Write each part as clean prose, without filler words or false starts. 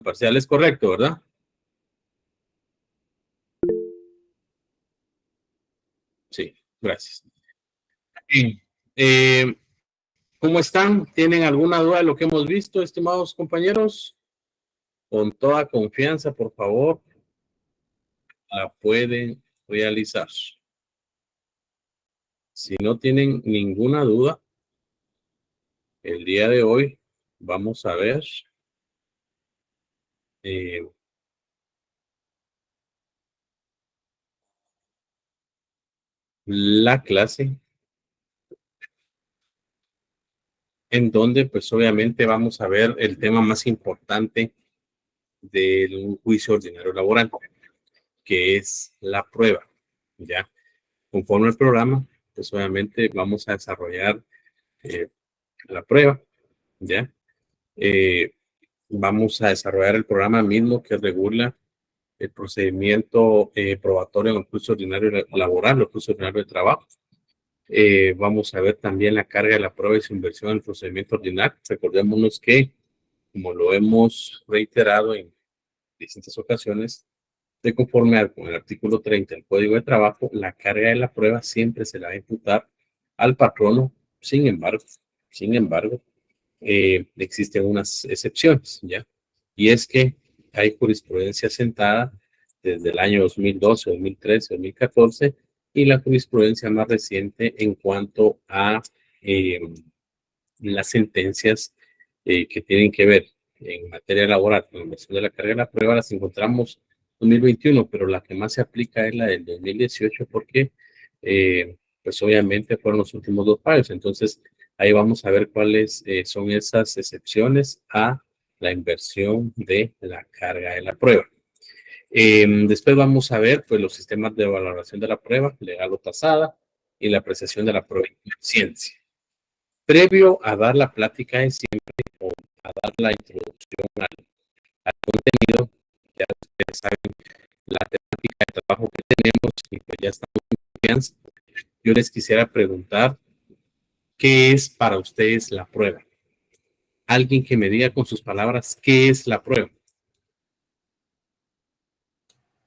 Parcial es correcto, ¿verdad? Sí, gracias. Bien. ¿Cómo están? ¿Tienen alguna duda de lo que hemos visto, estimados compañeros? Con toda confianza, por favor, la pueden realizar. Si no tienen ninguna duda, el día de hoy vamos a ver eh, la clase en donde pues obviamente vamos a ver el tema más importante de un juicio ordinario laboral, que es la prueba, ¿ya? Conforme al programa, pues obviamente vamos a desarrollar eh, la prueba, ¿ya? Eh, Vamos a desarrollar el programa mismo que regula el procedimiento probatorio en el juicio ordinario laboral o el juicio ordinario de trabajo. Vamos a ver también la carga de la prueba y su inversión en el procedimiento ordinario. Recordémonos que, como lo hemos reiterado en distintas ocasiones, de conformidad con el artículo 30 del Código de Trabajo, la carga de la prueba siempre se la va a imputar al patrono. Sin embargo, existen unas excepciones, ¿ya? Y es que hay jurisprudencia sentada desde el año 2012, 2013, 2014 y la jurisprudencia más reciente en cuanto a eh, las sentencias que tienen que ver en materia laboral con la inversión de la carga de la prueba las encontramos en 2021, pero la que más se aplica es la del 2018 porque pues obviamente fueron los últimos dos fallos. Entonces ahí vamos a ver cuáles son esas excepciones a la inversión de la carga de la prueba. Después vamos a ver pues los sistemas de valoración de la prueba, legal o tasada, y la apreciación de la prueba de ciencia. Previo a dar la plática de siempre o a dar la introducción al contenido, ya ustedes saben la temática de trabajo que tenemos y pues ya estamos en confianza. Yo les quisiera preguntar, ¿qué es para ustedes la prueba? Alguien que me diga con sus palabras, ¿qué es la prueba?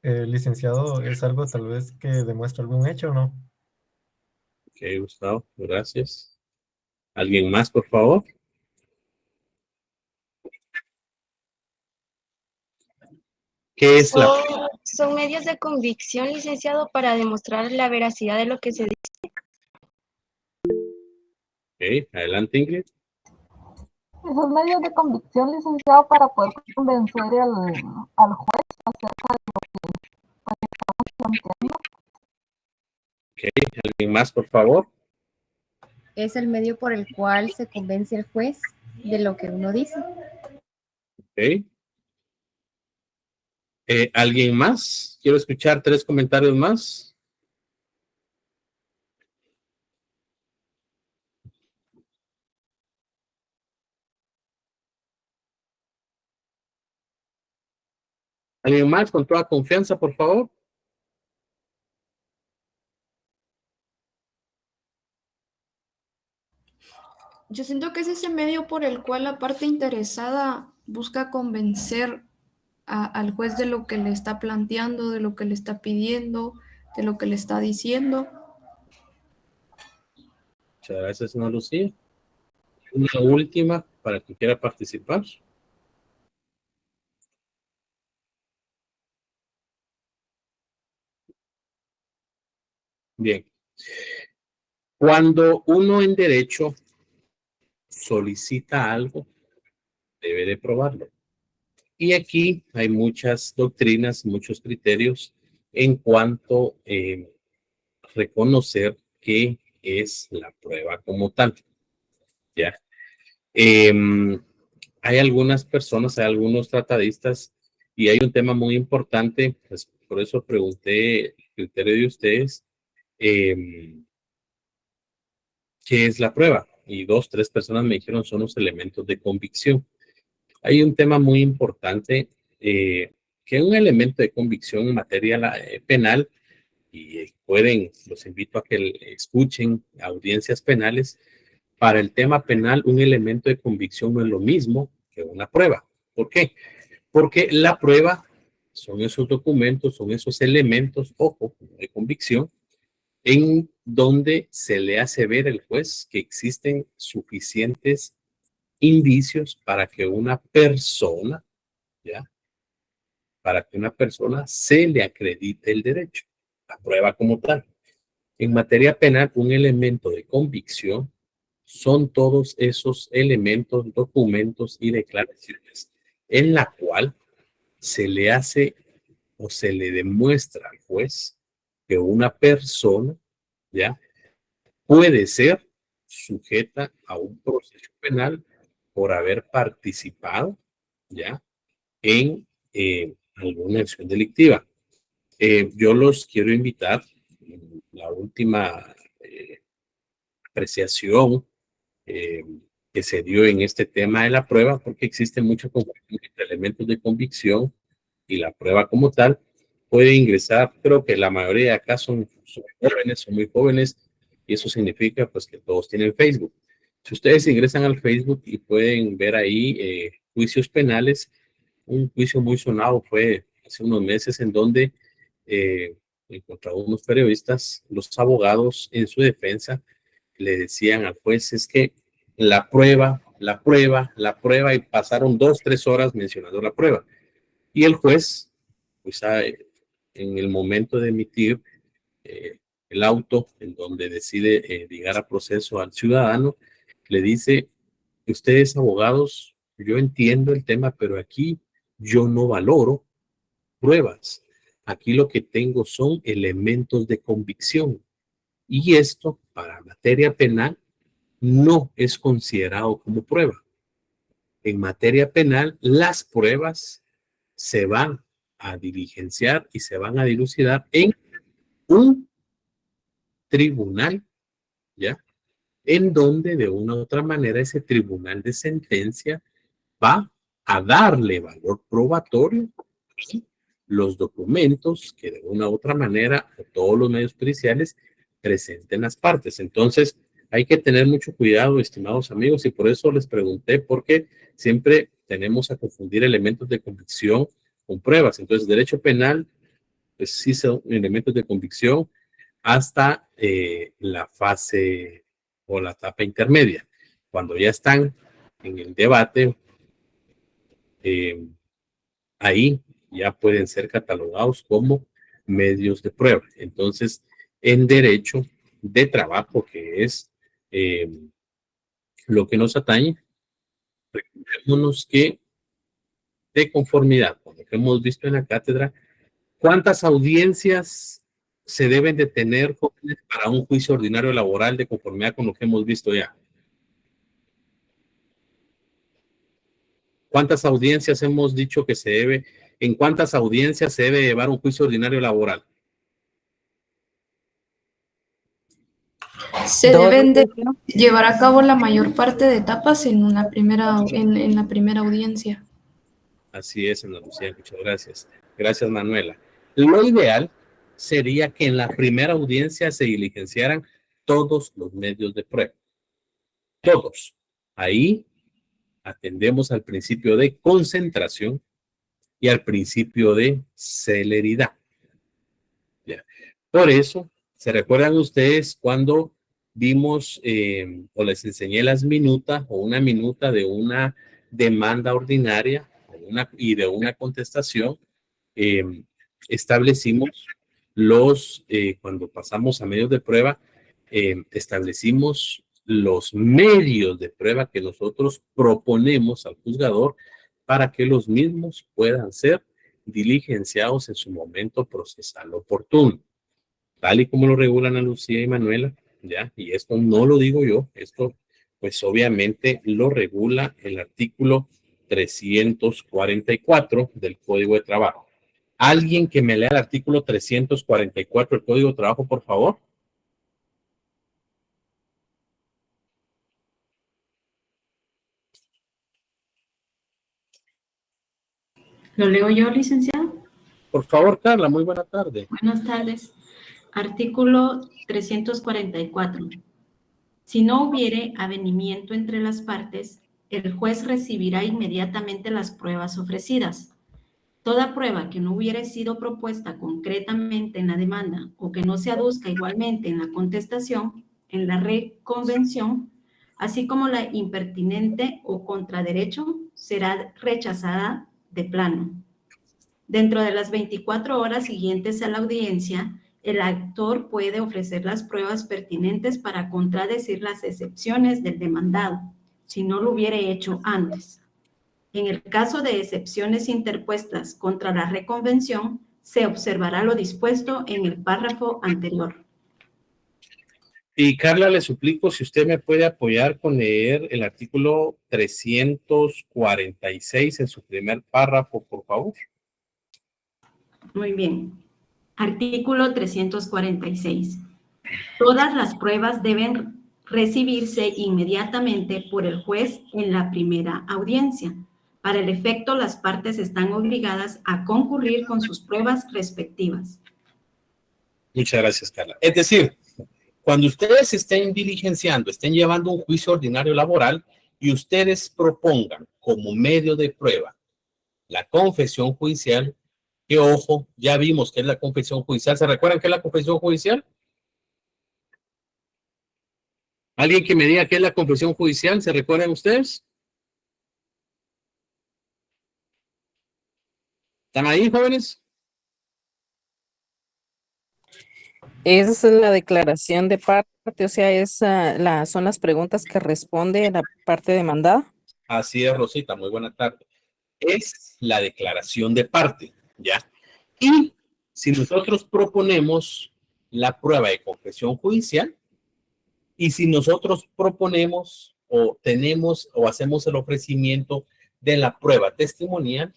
Licenciado, ¿es algo tal vez que demuestra algún hecho o no? Ok, Gustavo, gracias. ¿Alguien más, por favor? ¿Qué es la prueba? Son medios de convicción, licenciado, para demostrar la veracidad de lo que se dice. Ok, adelante, Ingrid. Esos medios de convicción, licenciado, para poder convencer al juez acerca de lo que estamos planteando. Ok, ¿alguien más, por favor? Es el medio por el cual se convence al juez de lo que uno dice. Ok. ¿Alguien más? Quiero escuchar 3 comentarios más. ¿Alguien más con toda confianza, por favor? Yo siento que es ese medio por el cual la parte interesada busca convencer al juez de lo que le está planteando, de lo que le está pidiendo, de lo que le está diciendo. Muchas gracias, Ana Lucía. Una última para que quiera participar. Bien. Cuando uno en derecho solicita algo, debe de probarlo. Y aquí hay muchas doctrinas, muchos criterios en cuanto a reconocer qué es la prueba como tal. ¿Ya? Hay algunas personas, hay algunos tratadistas y hay un tema muy importante, pues por eso pregunté el criterio de ustedes, ¿qué es la prueba? Y 2, 3 personas me dijeron son los elementos de convicción. Hay un tema muy importante que es un elemento de convicción en materia penal y los invito a que escuchen audiencias penales. Para el tema penal, un elemento de convicción no es lo mismo que una prueba. ¿Por qué? Porque la prueba son esos documentos, son esos elementos, ojo, de convicción, en donde se le hace ver al juez que existen suficientes indicios para que una persona, ¿ya? Para que una persona se le acredite el derecho, la prueba como tal. En materia penal, un elemento de convicción son todos esos elementos, documentos y declaraciones en la cual se le hace o se le demuestra al juez que una persona, ¿ya? Puede ser sujeta a un proceso penal por haber participado, ¿ya? En alguna acción delictiva. Yo los quiero invitar, la última apreciación que se dio en este tema de la prueba, porque existe mucha confusión entre elementos de convicción y la prueba como tal, puede ingresar, creo que la mayoría de acá son jóvenes, son muy jóvenes, y eso significa pues que todos tienen Facebook. Si ustedes ingresan al Facebook y pueden ver ahí juicios penales, un juicio muy sonado fue hace unos meses en donde contra unos periodistas, los abogados en su defensa le decían al juez es que la prueba, y pasaron 2-3 horas mencionando la prueba. Y el juez, pues en el momento de emitir el auto en donde decide llegar a proceso al ciudadano, le dice, ustedes abogados, yo entiendo el tema, pero aquí yo no valoro pruebas. Aquí lo que tengo son elementos de convicción. Y esto, para materia penal, no es considerado como prueba. En materia penal, las pruebas se van a diligenciar y se van a dilucidar en un tribunal, ¿ya? En donde de una u otra manera ese tribunal de sentencia va a darle valor probatorio y los documentos que de una u otra manera todos los medios periciales presenten las partes. Entonces hay que tener mucho cuidado, estimados amigos, y por eso les pregunté, porque siempre tenemos a confundir elementos de convicción con pruebas. Entonces derecho penal, pues sí son elementos de convicción hasta la fase o la etapa intermedia. Cuando ya están en el debate, ahí ya pueden ser catalogados como medios de prueba. Entonces, en derecho de trabajo, que es lo que nos atañe, recordémonos que de conformidad con lo que hemos visto en la cátedra, ¿cuántas audiencias se deben de tener jóvenes para un juicio ordinario laboral de conformidad con lo que hemos visto ya? ¿Cuántas audiencias hemos dicho que se debe, en cuántas audiencias se debe llevar un juicio ordinario laboral? Se deben de llevar a cabo la mayor parte de etapas en la primera audiencia. Así es, Ana Lucía, muchas gracias. Gracias, Manuela. Lo ideal sería que en la primera audiencia se diligenciaran todos los medios de prueba. Todos. Ahí atendemos al principio de concentración y al principio de celeridad. ¿Ya? Por eso, ¿se recuerdan ustedes cuando vimos o les enseñé las minutas o una minuta de una demanda ordinaria y de una contestación? Establecimos cuando pasamos a medios de prueba, establecimos los medios de prueba que nosotros proponemos al juzgador para que los mismos puedan ser diligenciados en su momento procesal oportuno, tal y como lo regulan Ana Lucía y Manuela, ¿ya? Y esto no lo digo yo, esto pues obviamente lo regula el artículo 344 del Código de Trabajo. ¿Alguien que me lea el artículo 344 del Código de Trabajo, por favor? ¿Lo leo yo, licenciado? Por favor, Carla, muy buena tarde. Buenas tardes. Artículo 344. Si no hubiere avenimiento entre las partes, el juez recibirá inmediatamente las pruebas ofrecidas. Toda prueba que no hubiera sido propuesta concretamente en la demanda o que no se aduzca igualmente en la contestación, en la reconvención, así como la impertinente o contraderecho, será rechazada de plano. Dentro de las 24 horas siguientes a la audiencia, el actor puede ofrecer las pruebas pertinentes para contradecir las excepciones del demandado, si no lo hubiera hecho antes. En el caso de excepciones interpuestas contra la reconvención, se observará lo dispuesto en el párrafo anterior. Y Carla, le suplico si usted me puede apoyar con leer el artículo 346 en su primer párrafo, por favor. Muy bien. Artículo 346. Todas las pruebas deben recibirse inmediatamente por el juez en la primera audiencia. Para el efecto, las partes están obligadas a concurrir con sus pruebas respectivas. Muchas gracias, Carla. Es decir, cuando ustedes estén diligenciando, estén llevando un juicio ordinario laboral y ustedes propongan como medio de prueba la confesión judicial, que ojo, ya vimos que es la confesión judicial. ¿Se recuerdan qué es la confesión judicial? ¿Alguien que me diga qué es la confesión judicial? ¿Se recuerdan ustedes? ¿Están ahí, jóvenes? Es la declaración de parte, o sea, son las preguntas que responde la parte demandada. Así es, Rosita, muy buena tarde. Es la declaración de parte, ¿ya? Y si nosotros proponemos la prueba de confesión judicial, y si nosotros proponemos o tenemos o hacemos el ofrecimiento de la prueba testimonial,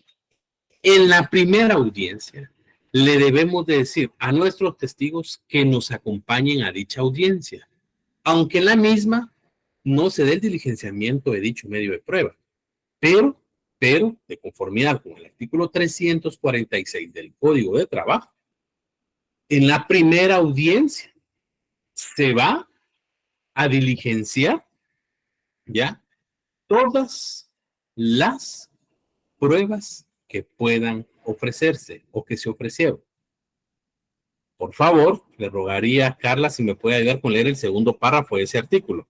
en la primera audiencia le debemos de decir a nuestros testigos que nos acompañen a dicha audiencia, aunque en la misma no se dé el diligenciamiento de dicho medio de prueba, pero de conformidad con el artículo 346 del Código de Trabajo, en la primera audiencia se va a diligenciar ya todas las pruebas que puedan ofrecerse o que se ofrecieron. Por favor, le rogaría a Carla si me puede ayudar con leer el segundo párrafo de ese artículo.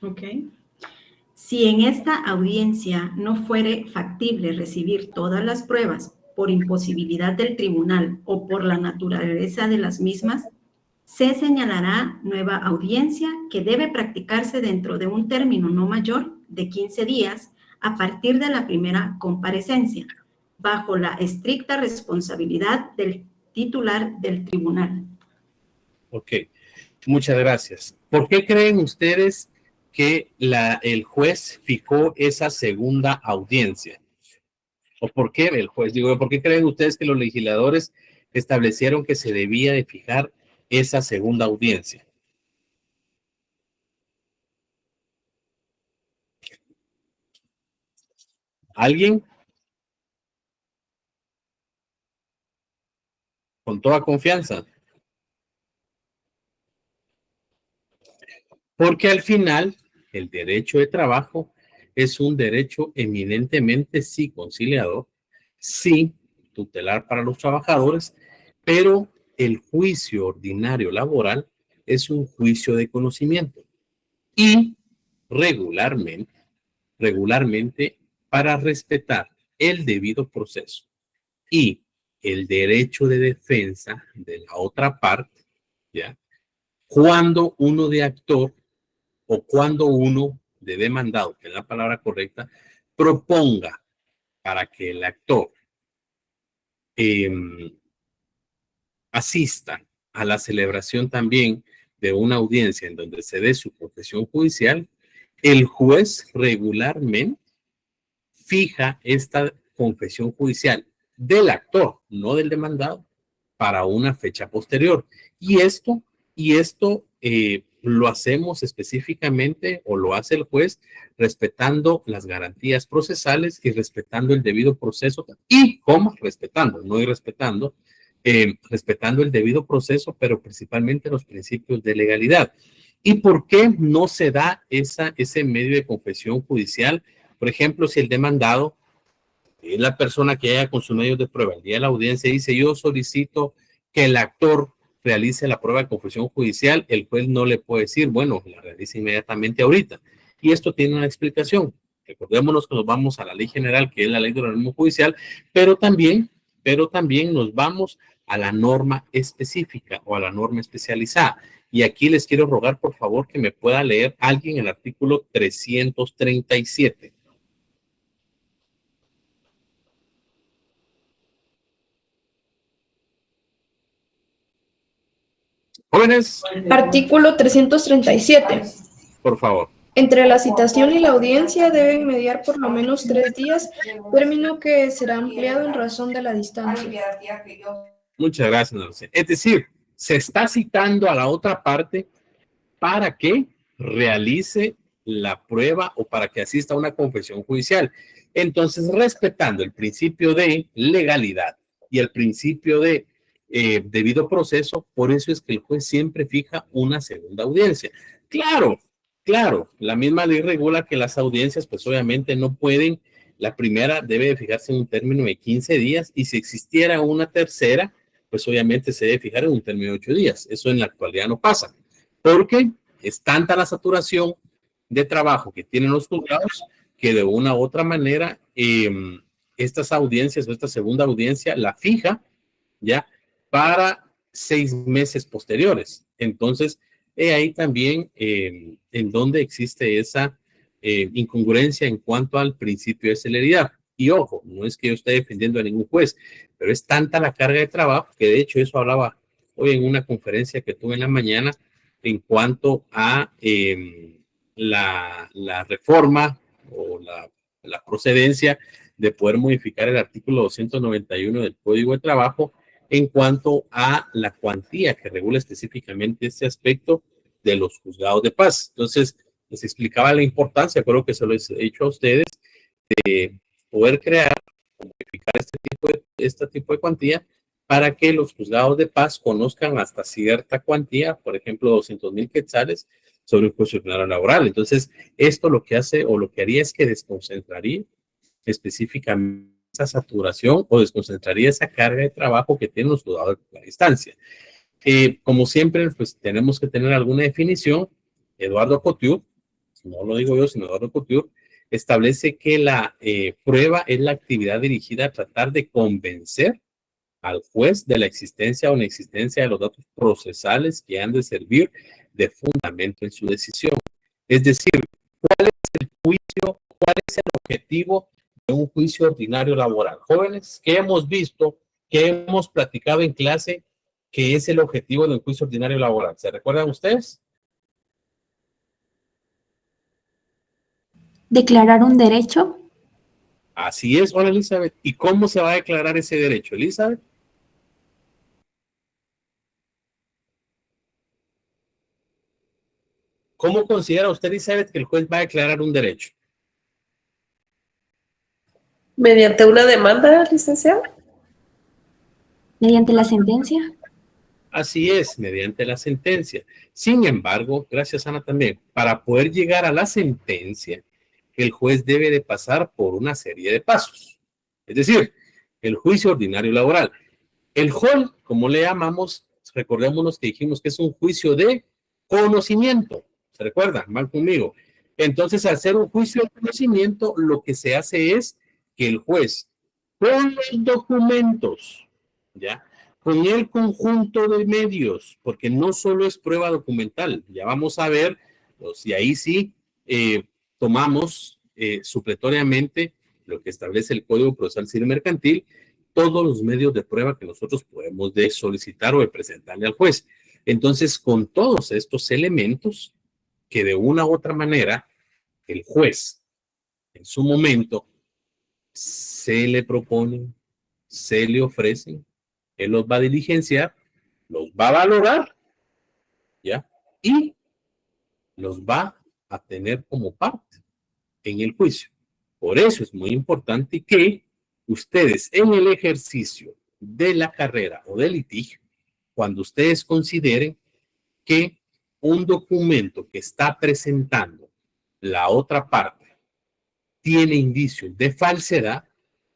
Ok. Si en esta audiencia no fuere factible recibir todas las pruebas por imposibilidad del tribunal o por la naturaleza de las mismas, se señalará nueva audiencia que debe practicarse dentro de un término no mayor de 15 días a partir de la primera comparecencia, bajo la estricta responsabilidad del titular del tribunal. Ok, muchas gracias. ¿Por qué creen ustedes que el juez fijó esa segunda audiencia? ¿O por qué el juez? Digo, ¿por qué creen ustedes que los legisladores establecieron que se debía de fijar esa segunda audiencia? ¿Alguien? Con toda confianza. Porque al final, el derecho de trabajo es un derecho eminentemente sí conciliador, sí tutelar para los trabajadores, pero el juicio ordinario laboral es un juicio de conocimiento y regularmente para respetar el debido proceso y el derecho de defensa de la otra parte, ¿ya? Cuando uno de actor o cuando uno de demandado, que es la palabra correcta, proponga para que el actor asista a la celebración también de una audiencia en donde se dé su confesión judicial, el juez regularmente fija esta confesión judicial del actor, no del demandado, para una fecha posterior. Y esto lo hacemos específicamente o lo hace el juez respetando las garantías procesales y respetando el debido proceso y respetando el debido proceso, pero principalmente los principios de legalidad. ¿Y por qué no se da ese medio de confesión judicial? Por ejemplo, si el demandado es la persona que haya con sus medios de prueba, el día de la audiencia dice, yo solicito que el actor realice la prueba de confesión judicial, el juez no le puede decir, bueno, la realice inmediatamente ahorita. Y esto tiene una explicación. Recordémonos que nos vamos a la ley general, que es la ley de organismo judicial, pero también nos vamos a la norma específica o a la norma especializada. Y aquí les quiero rogar, por favor, que me pueda leer alguien el artículo 337. Jóvenes, Artículo 337. por favor. Entre la citación y la audiencia deben mediar por lo menos 3 días, término que será ampliado en razón de la distancia. Muchas gracias, Narcés. Es decir, se está citando a la otra parte para que realice la prueba o para que asista a una confesión judicial. Entonces, respetando el principio de legalidad y el principio de debido proceso, por eso es que el juez siempre fija una segunda audiencia. Claro, la misma ley regula que las audiencias, pues obviamente no pueden, la primera debe de fijarse en un término de 15 días y si existiera una tercera, pues obviamente se debe fijar en un término de 8 días. Eso en la actualidad no pasa, porque es tanta la saturación de trabajo que tienen los juzgados que de una u otra manera estas audiencias o esta segunda audiencia la fija ya para 6 meses posteriores. Entonces, ahí también en donde existe esa incongruencia en cuanto al principio de celeridad. Y ojo, no es que yo esté defendiendo a ningún juez, pero es tanta la carga de trabajo que de hecho eso hablaba hoy en una conferencia que tuve en la mañana en cuanto a la reforma o la procedencia de poder modificar el artículo 291 del Código de Trabajo en cuanto a la cuantía que regula específicamente este aspecto de los juzgados de paz. Entonces, les explicaba la importancia, creo que se lo he dicho a ustedes, de poder crear o modificar este tipo de cuantía para que los juzgados de paz conozcan hasta cierta cuantía, por ejemplo, 200,000 quetzales sobre un cuestionario laboral. Entonces, esto lo que hace o lo que haría es que desconcentraría específicamente esa saturación o desconcentraría esa carga de trabajo que tienen los juzgados a distancia. Como siempre, pues tenemos que tener alguna definición. Eduardo Couture, no lo digo yo, sino Eduardo Couture, establece que la prueba es la actividad dirigida a tratar de convencer al juez de la existencia o inexistencia de los datos procesales que han de servir de fundamento en su decisión. Es decir, ¿cuál es el juicio, cuál es el objetivo de un juicio ordinario laboral? Jóvenes, ¿qué hemos visto, qué hemos platicado en clase, que es el objetivo de un juicio ordinario laboral? ¿Se recuerdan ustedes? ¿Declarar un derecho? Así es, hola Elizabeth. ¿Y cómo se va a declarar ese derecho, Elizabeth? ¿Cómo considera usted, Elizabeth, que el juez va a declarar un derecho? ¿Mediante una demanda, licenciado? ¿Mediante la sentencia? Así es, mediante la sentencia. Sin embargo, gracias Ana también, para poder llegar a la sentencia, el juez debe de pasar por una serie de pasos. Es decir, el juicio ordinario laboral. El JOL, como le llamamos, recordémonos que dijimos que es un juicio de conocimiento. ¿Se recuerdan? Van conmigo. Entonces, al ser un juicio de conocimiento, lo que se hace es que el juez, con los documentos, ¿ya? Con el conjunto de medios, porque no solo es prueba documental, ya vamos a ver, pues, y ahí sí tomamos supletoriamente lo que establece el Código Procesal Civil Mercantil, todos los medios de prueba que nosotros podemos de solicitar o de presentarle al juez. Entonces, con todos estos elementos que de una u otra manera el juez en su momento se le proponen, se le ofrecen, él los va a diligenciar, los va a valorar, ¿ya? Y los va a tener como parte en el juicio. Por eso es muy importante que ustedes en el ejercicio de la carrera o del litigio, cuando ustedes consideren que un documento que está presentando la otra parte tiene indicios de falsedad,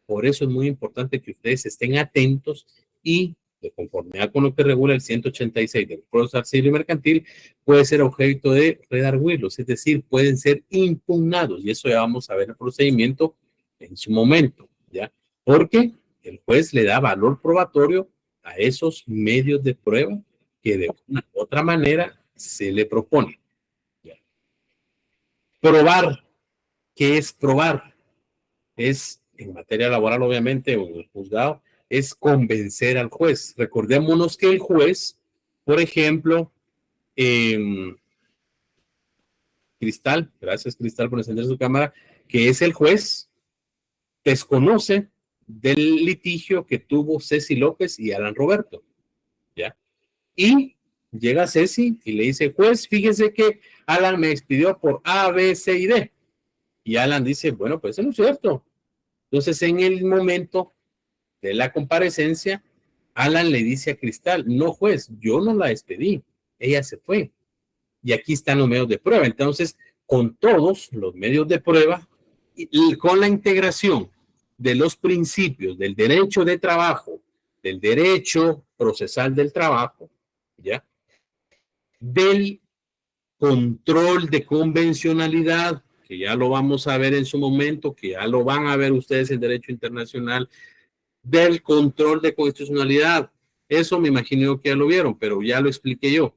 Por eso es muy importante que ustedes estén atentos y, de conformidad con lo que regula el 186 del Código Civil y Mercantil, puede ser objeto de redarguirlos, es decir, pueden ser impugnados, y eso ya vamos a ver el procedimiento en su momento, ¿ya? Porque el juez le da valor probatorio a esos medios de prueba que de una u otra manera se le propone. ¿Ya? Probar. ¿Qué es probar? Es, en materia laboral, obviamente, o en el juzgado, es convencer al juez. Recordémonos que el juez, por ejemplo, Cristal, gracias Cristal por encender su cámara, que es el juez, desconoce del litigio que tuvo Ceci López y Alan Roberto, ¿ya? Y llega Ceci y le dice, juez, fíjese que Alan me expidió por A, B, C y D. Y Alan dice, bueno, pues eso no es cierto. Entonces, en el momento de la comparecencia, Alan le dice a Cristal, no, juez, yo no la despedí, ella se fue. Y aquí están los medios de prueba. Entonces, con todos los medios de prueba, y con la integración de los principios del derecho de trabajo, del derecho procesal del trabajo, ¿ya? Del control de convencionalidad, que ya lo vamos a ver en su momento, que ya lo van a ver ustedes en derecho internacional, del control de constitucionalidad. Eso me imagino que ya lo vieron, pero ya lo expliqué yo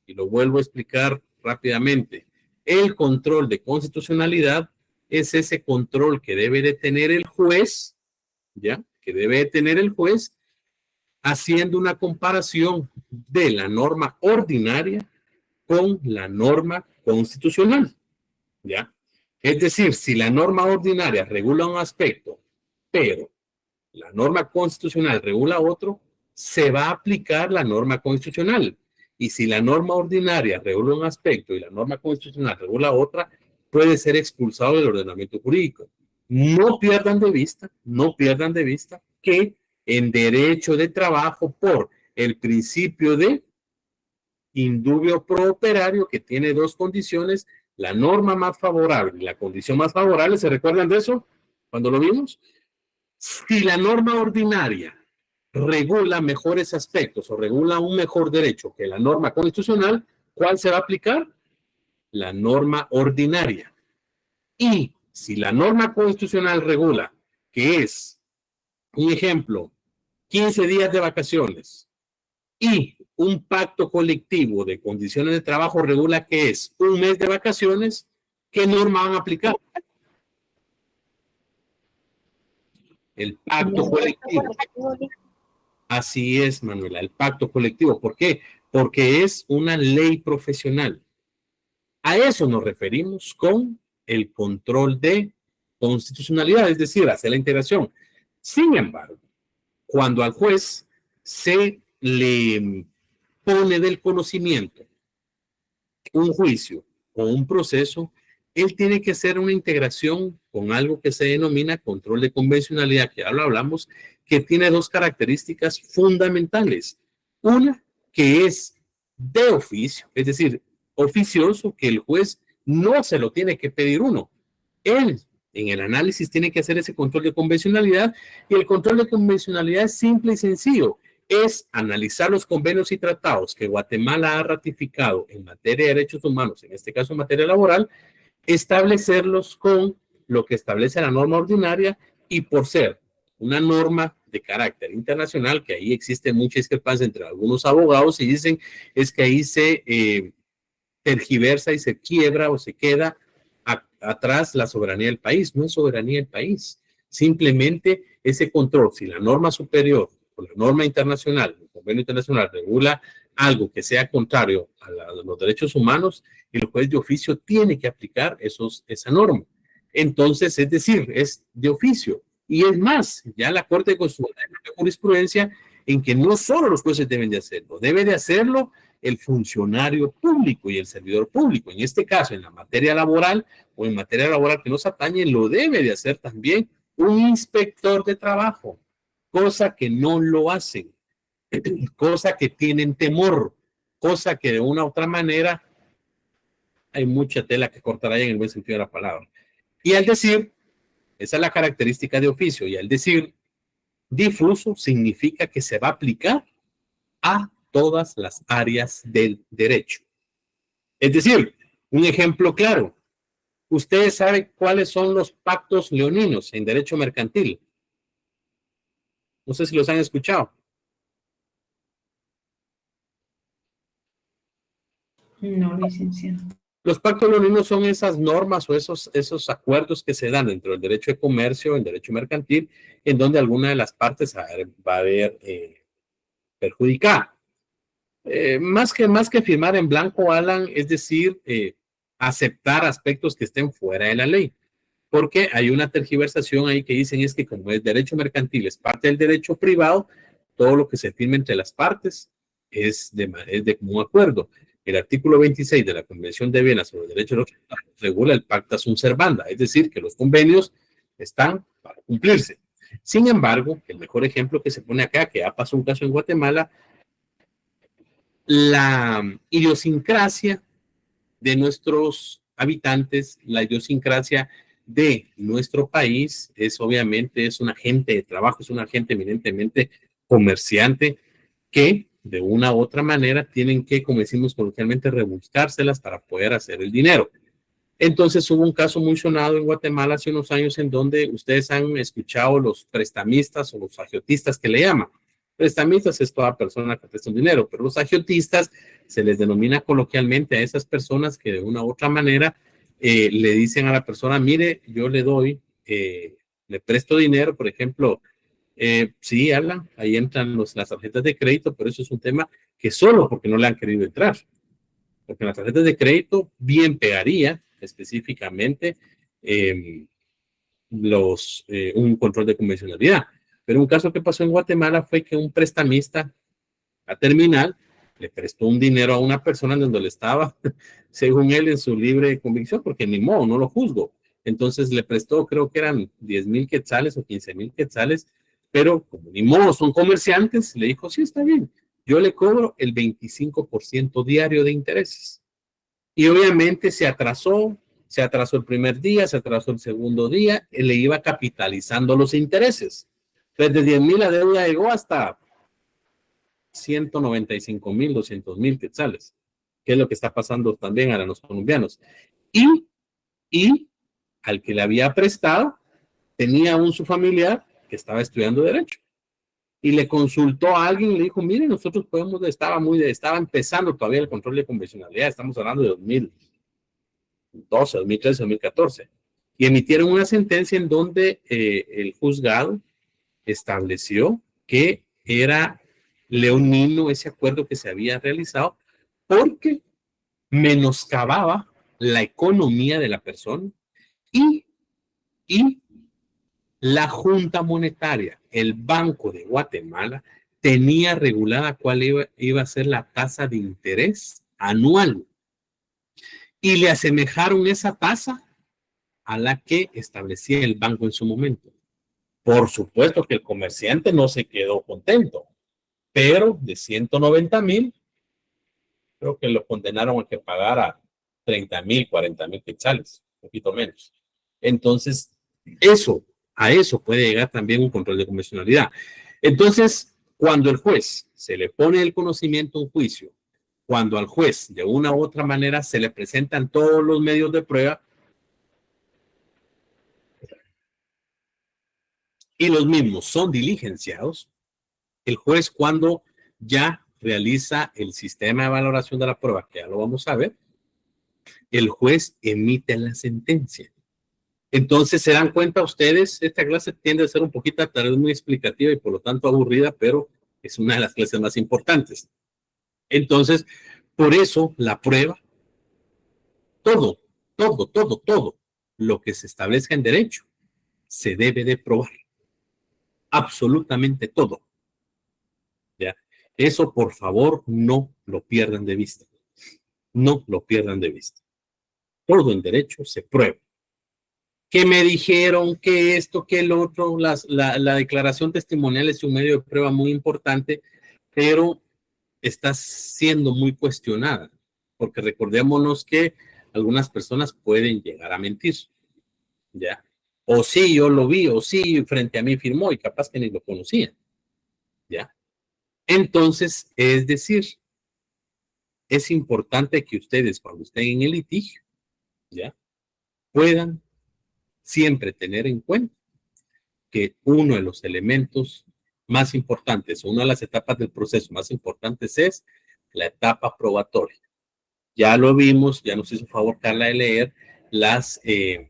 y lo vuelvo a explicar rápidamente. El control de constitucionalidad es ese control que debe de tener el juez, ¿ya? Que debe de tener el juez haciendo una comparación de la norma ordinaria con la norma constitucional, ¿ya? Es decir, si la norma ordinaria regula un aspecto, pero la norma constitucional regula otro, se va a aplicar la norma constitucional. Y si la norma ordinaria regula un aspecto y la norma constitucional regula otra, puede ser expulsado del ordenamiento jurídico. No pierdan de vista que en derecho de trabajo, por el principio de indubio pro operario, que tiene dos condiciones, la norma más favorable y la condición más favorable, ¿se recuerdan de eso cuando lo vimos? Si la norma ordinaria regula mejores aspectos o regula un mejor derecho que la norma constitucional, ¿cuál se va a aplicar? La norma ordinaria. Y si la norma constitucional regula, que es, un ejemplo, 15 días de vacaciones, y un pacto colectivo de condiciones de trabajo regula que es un mes de vacaciones, ¿qué norma van a aplicar? El pacto colectivo. Así es, Manuela, el pacto colectivo. ¿Por qué? Porque es una ley profesional. A eso nos referimos con el control de constitucionalidad, es decir, hacer la integración. Sin embargo, cuando al juez se le pone del conocimiento un juicio o un proceso, él tiene que hacer una integración con algo que se denomina control de convencionalidad, que ya lo hablamos, que tiene dos características fundamentales. Una, que es de oficio, es decir, oficioso, que el juez no se lo tiene que pedir uno. Él, en el análisis, tiene que hacer ese control de convencionalidad, y el control de convencionalidad es simple y sencillo. Es analizar los convenios y tratados que Guatemala ha ratificado en materia de derechos humanos, en este caso en materia laboral, establecerlos con lo que establece la norma ordinaria, y por ser una norma de carácter internacional, que ahí existe mucha discrepancia entre algunos abogados y dicen es que ahí se tergiversa y se quiebra o se queda atrás la soberanía del país. No es soberanía del país, simplemente ese control. Si la norma superior o la norma internacional, el convenio internacional regula algo que sea contrario a los derechos humanos, el juez de oficio tiene que aplicar esa norma. Entonces, es decir, es de oficio. Y es más, ya la Corte Constitucional tiene jurisprudencia en que no solo los jueces deben de hacerlo, debe de hacerlo el funcionario público y el servidor público. En este caso, en la materia laboral o en materia laboral que nos atañe, lo debe de hacer también un inspector de trabajo, cosa que no lo hacen, cosa que tienen temor, cosa que de una u otra manera hay mucha tela que cortar ahí en el buen sentido de la palabra. Y al decir Esa es la característica de oficio. Y al decir difuso significa que se va a aplicar a todas las áreas del derecho. Es decir, un ejemplo claro. Ustedes saben cuáles son los pactos leoninos en derecho mercantil. No sé si los han escuchado. No, licenciado. Los pactos leoninos son esas normas o esos acuerdos que se dan dentro del derecho de comercio, el derecho mercantil, en donde alguna de las partes va a ver perjudicada. Más que firmar en blanco, Alan, es decir, aceptar aspectos que estén fuera de la ley. Porque hay una tergiversación ahí que dicen es que como el derecho mercantil es parte del derecho privado, todo lo que se firme entre las partes es de común acuerdo. El artículo 26 de la Convención de Viena sobre el Derecho de los Tratados regula el pacta sunt servanda, es decir, que los convenios están para cumplirse. Sin embargo, el mejor ejemplo que se pone acá, que ha pasado un caso en Guatemala, la idiosincrasia de nuestros habitantes, la idiosincrasia de nuestro país es obviamente es un agente de trabajo, es un agente eminentemente comerciante que de una u otra manera tienen que, como decimos coloquialmente, rebuscárselas para poder hacer el dinero. Entonces hubo un caso muy sonado en Guatemala hace unos años en donde ustedes han escuchado los prestamistas o los agiotistas que le llaman. Prestamistas es toda persona que presta un dinero, pero los agiotistas se les denomina coloquialmente a esas personas que de una u otra manera le dicen a la persona, mire, yo le doy, le presto dinero, por ejemplo, sí, Alan, ahí entran las tarjetas de crédito, pero eso es un tema que solo porque no le han querido entrar. Porque en las tarjetas de crédito bien pegaría específicamente un control de convencionalidad. Pero un caso que pasó en Guatemala fue que un prestamista a terminal le prestó un dinero a una persona donde le estaba, según él, en su libre convicción, porque ni modo, no lo juzgo. Entonces le prestó, creo que eran 10,000 quetzales o 15,000 quetzales, pero como ni modo son comerciantes, le dijo, sí, está bien, yo le cobro el 25% diario de intereses. Y obviamente se atrasó el primer día, se atrasó el segundo día, y le iba capitalizando los intereses. Desde 10,000 la deuda llegó hasta 195,000, 200,000 quetzales, que es lo que está pasando también a los colombianos. Y al que le había prestado, tenía su familiar que estaba estudiando Derecho. Y le consultó a alguien y le dijo, mire, nosotros estaba empezando todavía el control de convencionalidad, estamos hablando de 2012, 2013, 2014. Y emitieron una sentencia en donde el juzgado estableció que era leonino ese acuerdo que se había realizado porque menoscababa la economía de la persona y la Junta Monetaria, el Banco de Guatemala, tenía regulada cuál iba a ser la tasa de interés anual y le asemejaron esa tasa a la que establecía el banco en su momento. Por supuesto que el comerciante no se quedó contento, pero de 190,000, creo que lo condenaron a que pagara 30,000, 40,000 quetzales, un poquito menos. Entonces, a eso puede llegar también un control de convencionalidad. Entonces, cuando el juez se le pone el conocimiento a un juicio, cuando al juez de una u otra manera se le presentan todos los medios de prueba, y los mismos son diligenciados, el juez cuando ya realiza el sistema de valoración de la prueba, que ya lo vamos a ver, el juez emite la sentencia. Entonces, se dan cuenta ustedes, esta clase tiende a ser un poquito tal vez muy explicativa y por lo tanto aburrida, pero es una de las clases más importantes. Entonces, por eso la prueba, todo lo que se establezca en derecho, se debe de probar. Absolutamente todo. ¿Ya? Eso, por favor, no lo pierdan de vista. No lo pierdan de vista. Todo en derecho se prueba. Que me dijeron que esto, que el otro, la declaración testimonial es un medio de prueba muy importante, pero está siendo muy cuestionada, porque recordémonos que algunas personas pueden llegar a mentir, ¿ya? O sí, yo lo vi, o sí, frente a mí firmó y capaz que ni lo conocía. ¿Ya? Entonces, es decir, es importante que ustedes cuando estén en el litigio, ¿ya? Puedan siempre tener en cuenta que uno de los elementos más importantes, una de las etapas del proceso más importantes es la etapa probatoria. Ya lo vimos, ya nos hizo favor Carla de leer las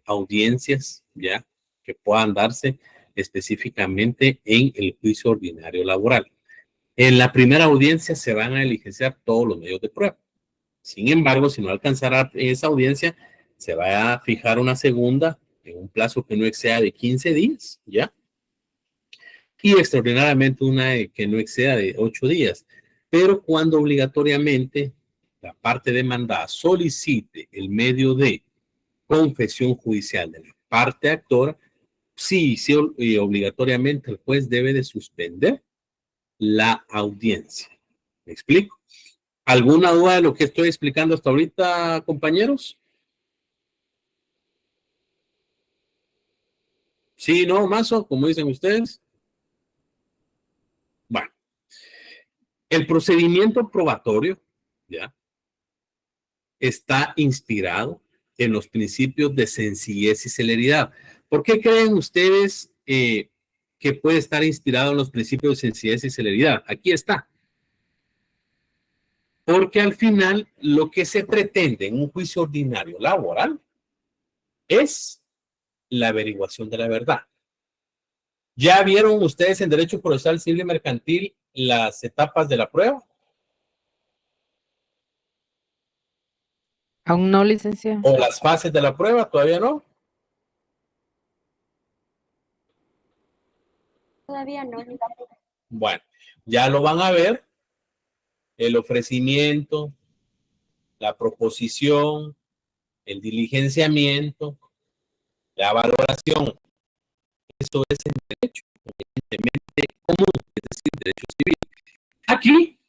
audiencias, ¿ya? Que puedan darse específicamente en el juicio ordinario laboral. En la primera audiencia se van a diligenciar todos los medios de prueba. Sin embargo, si no alcanzará esa audiencia, se va a fijar una segunda en un plazo que no exceda de 15 días, ¿ya? Y extraordinariamente una que no exceda de 8 días. Pero cuando obligatoriamente la parte demandada solicite el medio de confesión judicial de la parte actora, sí, obligatoriamente el juez debe de suspender la audiencia. ¿Me explico? ¿Alguna duda de lo que estoy explicando hasta ahorita, compañeros? Sí, no, Mazo, como dicen ustedes. Bueno, el procedimiento probatorio, ¿ya? Está inspirado en los principios de sencillez y celeridad. ¿Por qué creen ustedes que puede estar inspirado en los principios de sencillez y celeridad? Aquí está. Porque al final lo que se pretende en un juicio ordinario laboral es la averiguación de la verdad. ¿Ya vieron ustedes en Derecho Procesal Civil y Mercantil las etapas de la prueba? Aún no, licenciado. ¿O las fases de la prueba? ¿Todavía no? Todavía no. Bueno, ya lo van a ver. El ofrecimiento, la proposición, el diligenciamiento, la valoración. Eso es en derecho, evidentemente común, es decir, derecho civil. Aquí,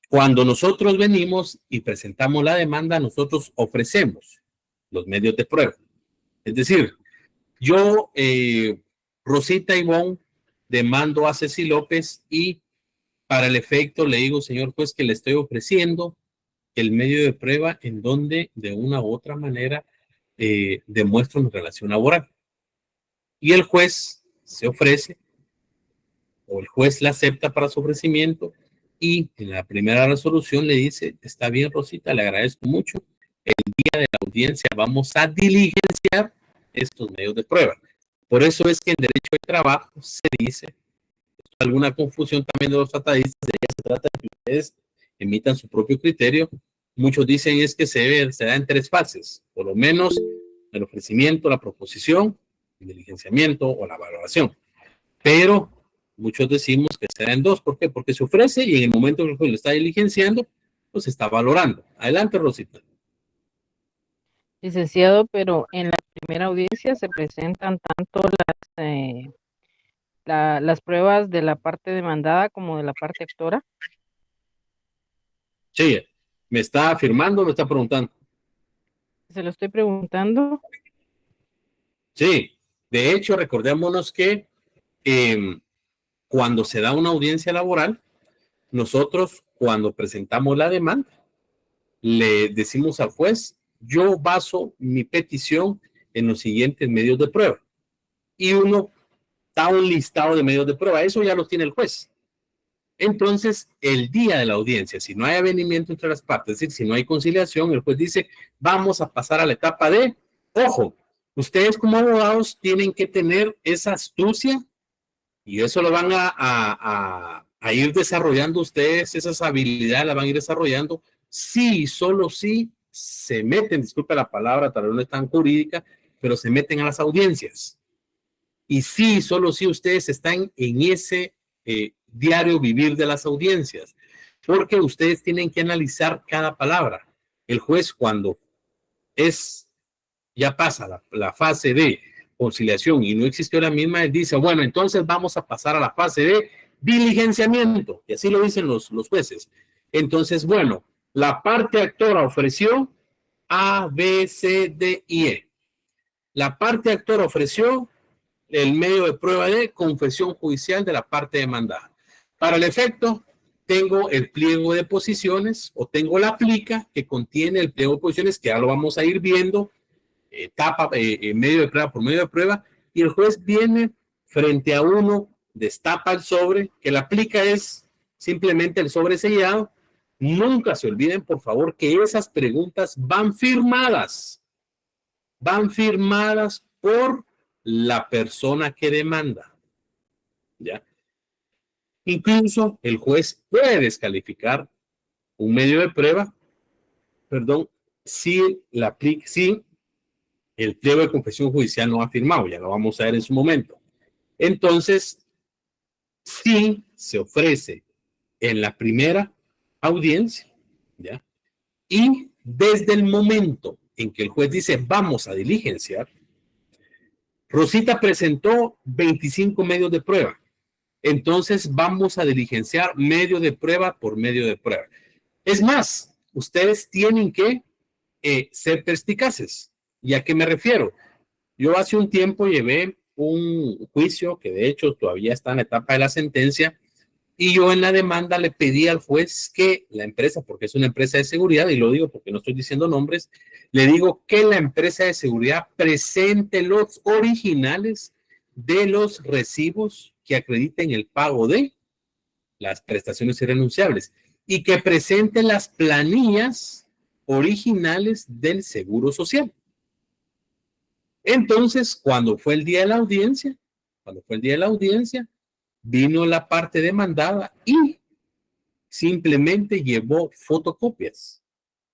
cuando nosotros venimos y presentamos la demanda, nosotros ofrecemos los medios de prueba. Es decir, yo, Rosita Ivonne, demando a Ceci López y para el efecto le digo, señor juez, que le estoy ofreciendo el medio de prueba en donde de una u otra manera demuestro mi relación laboral. Y el juez se ofrece, o el juez la acepta para su ofrecimiento, y en la primera resolución le dice, está bien, Rosita, le agradezco mucho, el día de la audiencia vamos a diligenciar estos medios de prueba. Por eso es que en derecho de trabajo se dice, alguna confusión también de los tratadistas, de ella se trata de que ustedes emitan su propio criterio. Muchos dicen es que se da en 3 fases, por lo menos el ofrecimiento, la proposición, el diligenciamiento o la valoración. Pero muchos decimos que se da en 2. ¿Por qué? Porque se ofrece y en el momento que el juez lo está diligenciando, pues se está valorando. Adelante, Rosita. Licenciado, pero en la primera audiencia se presentan tanto las pruebas de la parte demandada como de la parte actora. Sí, ¿me está afirmando o me está preguntando? Se lo estoy preguntando. Sí, de hecho, recordémonos que cuando se da una audiencia laboral, nosotros cuando presentamos la demanda, le decimos al juez, yo baso mi petición en los siguientes medios de prueba. Y uno da un listado de medios de prueba, eso ya lo tiene el juez. Entonces, el día de la audiencia, si no hay avenimiento entre las partes, es decir, si no hay conciliación, el juez dice, vamos a pasar a la etapa de, ojo, ustedes como abogados tienen que tener esa astucia y eso lo van a ir desarrollando ustedes, esas habilidades las van a ir desarrollando, sí, solo sí se meten, disculpe la palabra, tal vez no es tan jurídica, pero se meten a las audiencias. Y sí, solo sí ustedes están en ese diario vivir de las audiencias, porque ustedes tienen que analizar cada palabra. El juez cuando ya pasa la fase de conciliación y no existió la misma, él dice, bueno, entonces vamos a pasar a la fase de diligenciamiento, y así lo dicen los jueces. Entonces, bueno, la parte actora ofreció A, B, C, D y E. La parte actora ofreció el medio de prueba de confesión judicial de la parte demandada. Para el efecto, tengo el pliego de posiciones o tengo la plica que contiene el pliego de posiciones, que ya lo vamos a ir viendo, medio de prueba por medio de prueba, y el juez viene frente a uno, destapa el sobre, que la plica es simplemente el sobre sellado. Nunca se olviden, por favor, que esas preguntas van firmadas por la persona que demanda, ¿ya? Incluso el juez puede descalificar un medio de prueba, si el pliego de confesión judicial no ha firmado, ya lo vamos a ver en su momento. Entonces, si se ofrece en la primera audiencia, ¿ya? Y desde el momento en que el juez dice vamos a diligenciar, Rosita presentó 25 medios de prueba. Entonces vamos a diligenciar medio de prueba por medio de prueba. Es más, ustedes tienen que ser perspicaces. ¿Y a qué me refiero? Yo hace un tiempo llevé un juicio que de hecho todavía está en la etapa de la sentencia, y yo en la demanda le pedí al juez que la empresa, porque es una empresa de seguridad, y lo digo porque no estoy diciendo nombres, le digo que la empresa de seguridad presente los originales de los recibos que acrediten el pago de las prestaciones irrenunciables y que presente las planillas originales del Seguro Social. Entonces, cuando fue el día de la audiencia, vino la parte demandada y simplemente llevó fotocopias.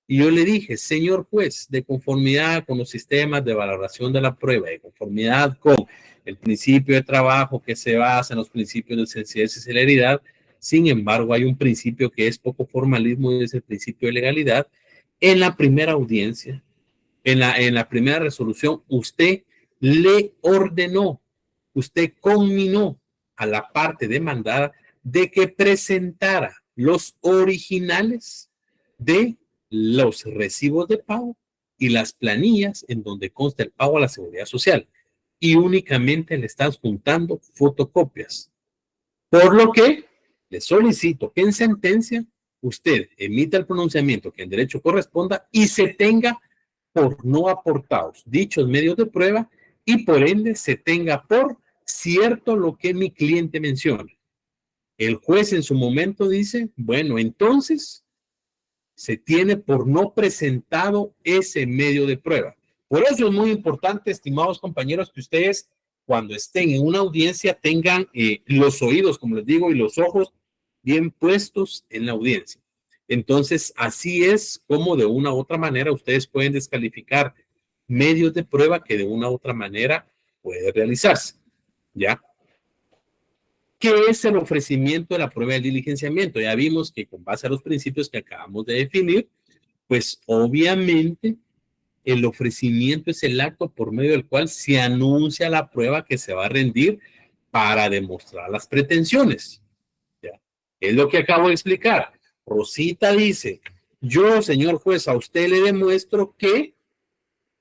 Y yo le dije, señor juez, de conformidad con los sistemas de valoración de la prueba, de conformidad con el principio de trabajo que se basa en los principios de sencillez y celeridad, sin embargo, hay un principio que es poco formalismo y es el principio de legalidad. En la primera audiencia, en la primera resolución, usted le ordenó, usted conminó a la parte demandada de que presentara los originales de los recibos de pago y las planillas en donde consta el pago a la seguridad social, y únicamente le estás juntando fotocopias. Por lo que le solicito que en sentencia usted emita el pronunciamiento que en derecho corresponda y se tenga por no aportados dichos medios de prueba y por ende se tenga por cierto lo que mi cliente menciona. El juez en su momento dice, bueno, entonces se tiene por no presentado ese medio de prueba. Por eso es muy importante, estimados compañeros, que ustedes cuando estén en una audiencia tengan los oídos, como les digo, y los ojos bien puestos en la audiencia. Entonces, así es como de una u otra manera ustedes pueden descalificar medios de prueba que de una u otra manera puede realizarse, ¿ya? ¿Qué es el ofrecimiento de la prueba de diligenciamiento? Ya vimos que con base a los principios que acabamos de definir, pues obviamente el ofrecimiento es el acto por medio del cual se anuncia la prueba que se va a rendir para demostrar las pretensiones. ¿Ya? Es lo que acabo de explicar. Rosita dice, yo, señor juez, a usted le demuestro que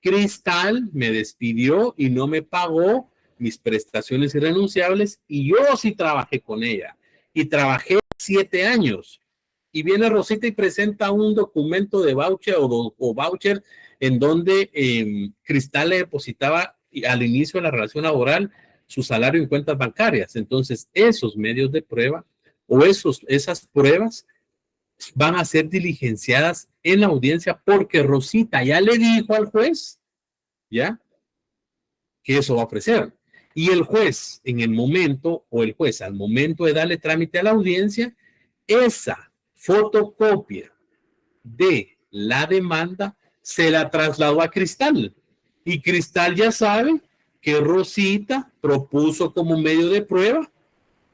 Cristal me despidió y no me pagó mis prestaciones irrenunciables y yo sí trabajé con ella y trabajé 7 años. Y viene Rosita y presenta un documento de voucher o voucher en donde Cristal le depositaba al inicio de la relación laboral su salario en cuentas bancarias. Entonces, esos medios de prueba o esas pruebas van a ser diligenciadas en la audiencia porque Rosita ya le dijo al juez, ¿ya? Que eso va a ofrecer. Y el juez en el momento, o el juez al momento de darle trámite a la audiencia, esa fotocopia de la demanda se la trasladó a Cristal. Y Cristal ya sabe que Rosita propuso como medio de prueba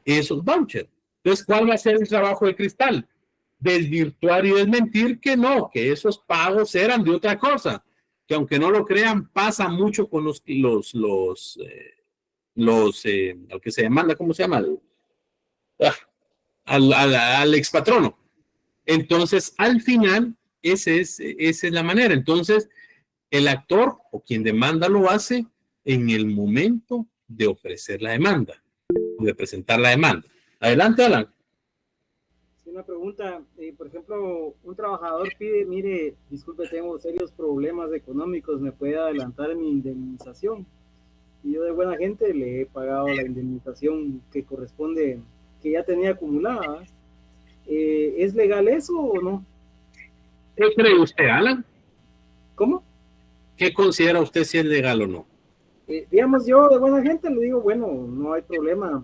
esos vouchers. Entonces, ¿cuál va a ser el trabajo de Cristal? Desvirtuar y desmentir que no, que esos pagos eran de otra cosa, que aunque no lo crean, pasa mucho con al que se demanda, ¿cómo se llama? Al expatrono. Entonces, al final, esa es la manera. Entonces, el actor o quien demanda lo hace en el momento de ofrecer la demanda, de presentar la demanda. Adelante, Alan. Sí, una pregunta, por ejemplo, un trabajador pide, mire, disculpe, tengo serios problemas económicos, ¿me puede adelantar mi indemnización? Y yo de buena gente le he pagado la indemnización que corresponde, que ya tenía acumulada. ¿Es legal eso o no? ¿Qué cree usted, Alan? ¿Cómo? ¿Qué considera usted si es legal o no? Digamos, yo de buena gente le digo, bueno, no hay problema,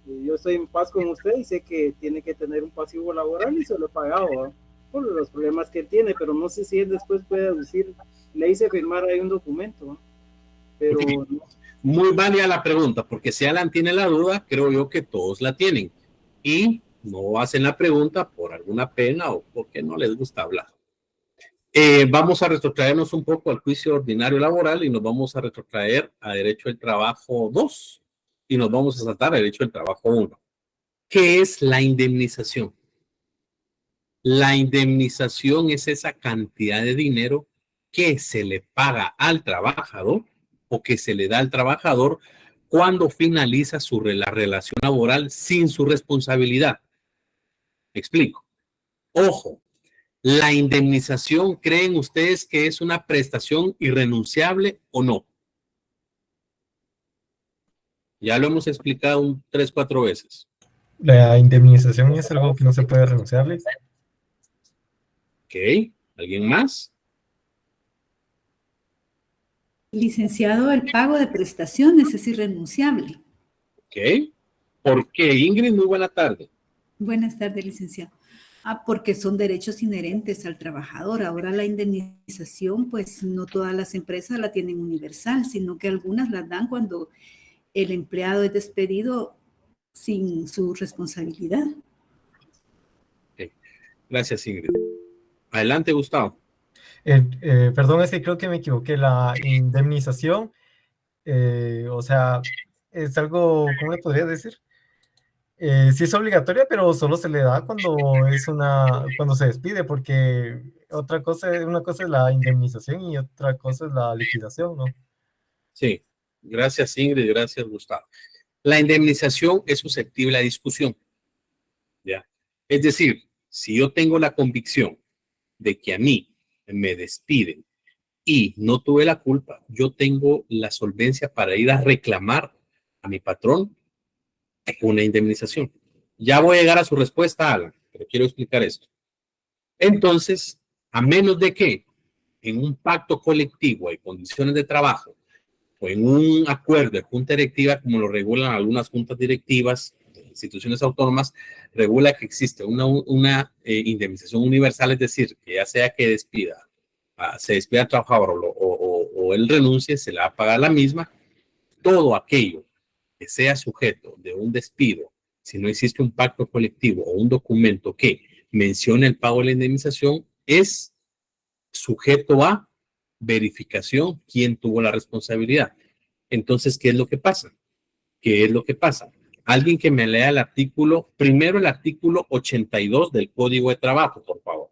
yo estoy en paz con usted y sé que tiene que tener un pasivo laboral y se lo he pagado, ¿no? Por los problemas que él tiene, pero no sé si él después puede decir, le hice firmar ahí un documento, ¿no? Pero no. Muy válida la pregunta, porque si Alan tiene la duda, creo yo que todos la tienen y no hacen la pregunta por alguna pena o porque no les gusta hablar. Vamos a retrotraernos un poco al juicio ordinario laboral y nos vamos a retrotraer a derecho del trabajo 2 y nos vamos a saltar a derecho del trabajo 1. ¿Qué es la indemnización? La indemnización es esa cantidad de dinero que se le paga al trabajador o que se le da al trabajador cuando finaliza la relación laboral sin su responsabilidad. ¿Me explico? Ojo, la indemnización, ¿creen ustedes que es una prestación irrenunciable o no? Ya lo hemos explicado 3, 4 veces. La indemnización es algo que no se puede renunciarle. Ok, ¿alguien más? Licenciado, el pago de prestaciones es irrenunciable. Ok. ¿Por qué, Ingrid? Muy buena tarde. Buenas tardes, licenciado. Porque son derechos inherentes al trabajador. Ahora la indemnización, pues no todas las empresas la tienen universal, sino que algunas la dan cuando el empleado es despedido sin su responsabilidad. Okay. Gracias, Ingrid. Adelante, Gustavo. Perdón, es que creo que me equivoqué. La indemnización, o sea, es algo, ¿cómo le podría decir? Sí es obligatoria, pero solo se le da cuando cuando se despide, porque una cosa es la indemnización y otra cosa es la liquidación, ¿no? Sí, gracias, Ingrid, gracias, Gustavo. La indemnización es susceptible a discusión, ¿ya? Es decir, si yo tengo la convicción de que a mí me despiden y no tuve la culpa, yo tengo la solvencia para ir a reclamar a mi patrón una indemnización. Ya voy a llegar a su respuesta, Alan, pero quiero explicar esto. Entonces, a menos de que en un pacto colectivo hay condiciones de trabajo o en un acuerdo de junta directiva, como lo regulan algunas juntas directivas de instituciones autónomas, regula que existe una indemnización universal, es decir, que ya sea que se despida al trabajador o él renuncie, se le va a pagar la misma. Todo aquello que sea sujeto de un despido, si no existe un pacto colectivo o un documento que mencione el pago de la indemnización, es sujeto a verificación quién tuvo la responsabilidad. Entonces, ¿qué es lo que pasa? ¿Qué es lo que pasa? Alguien que me lea el artículo, primero el artículo 82 del Código de Trabajo, por favor.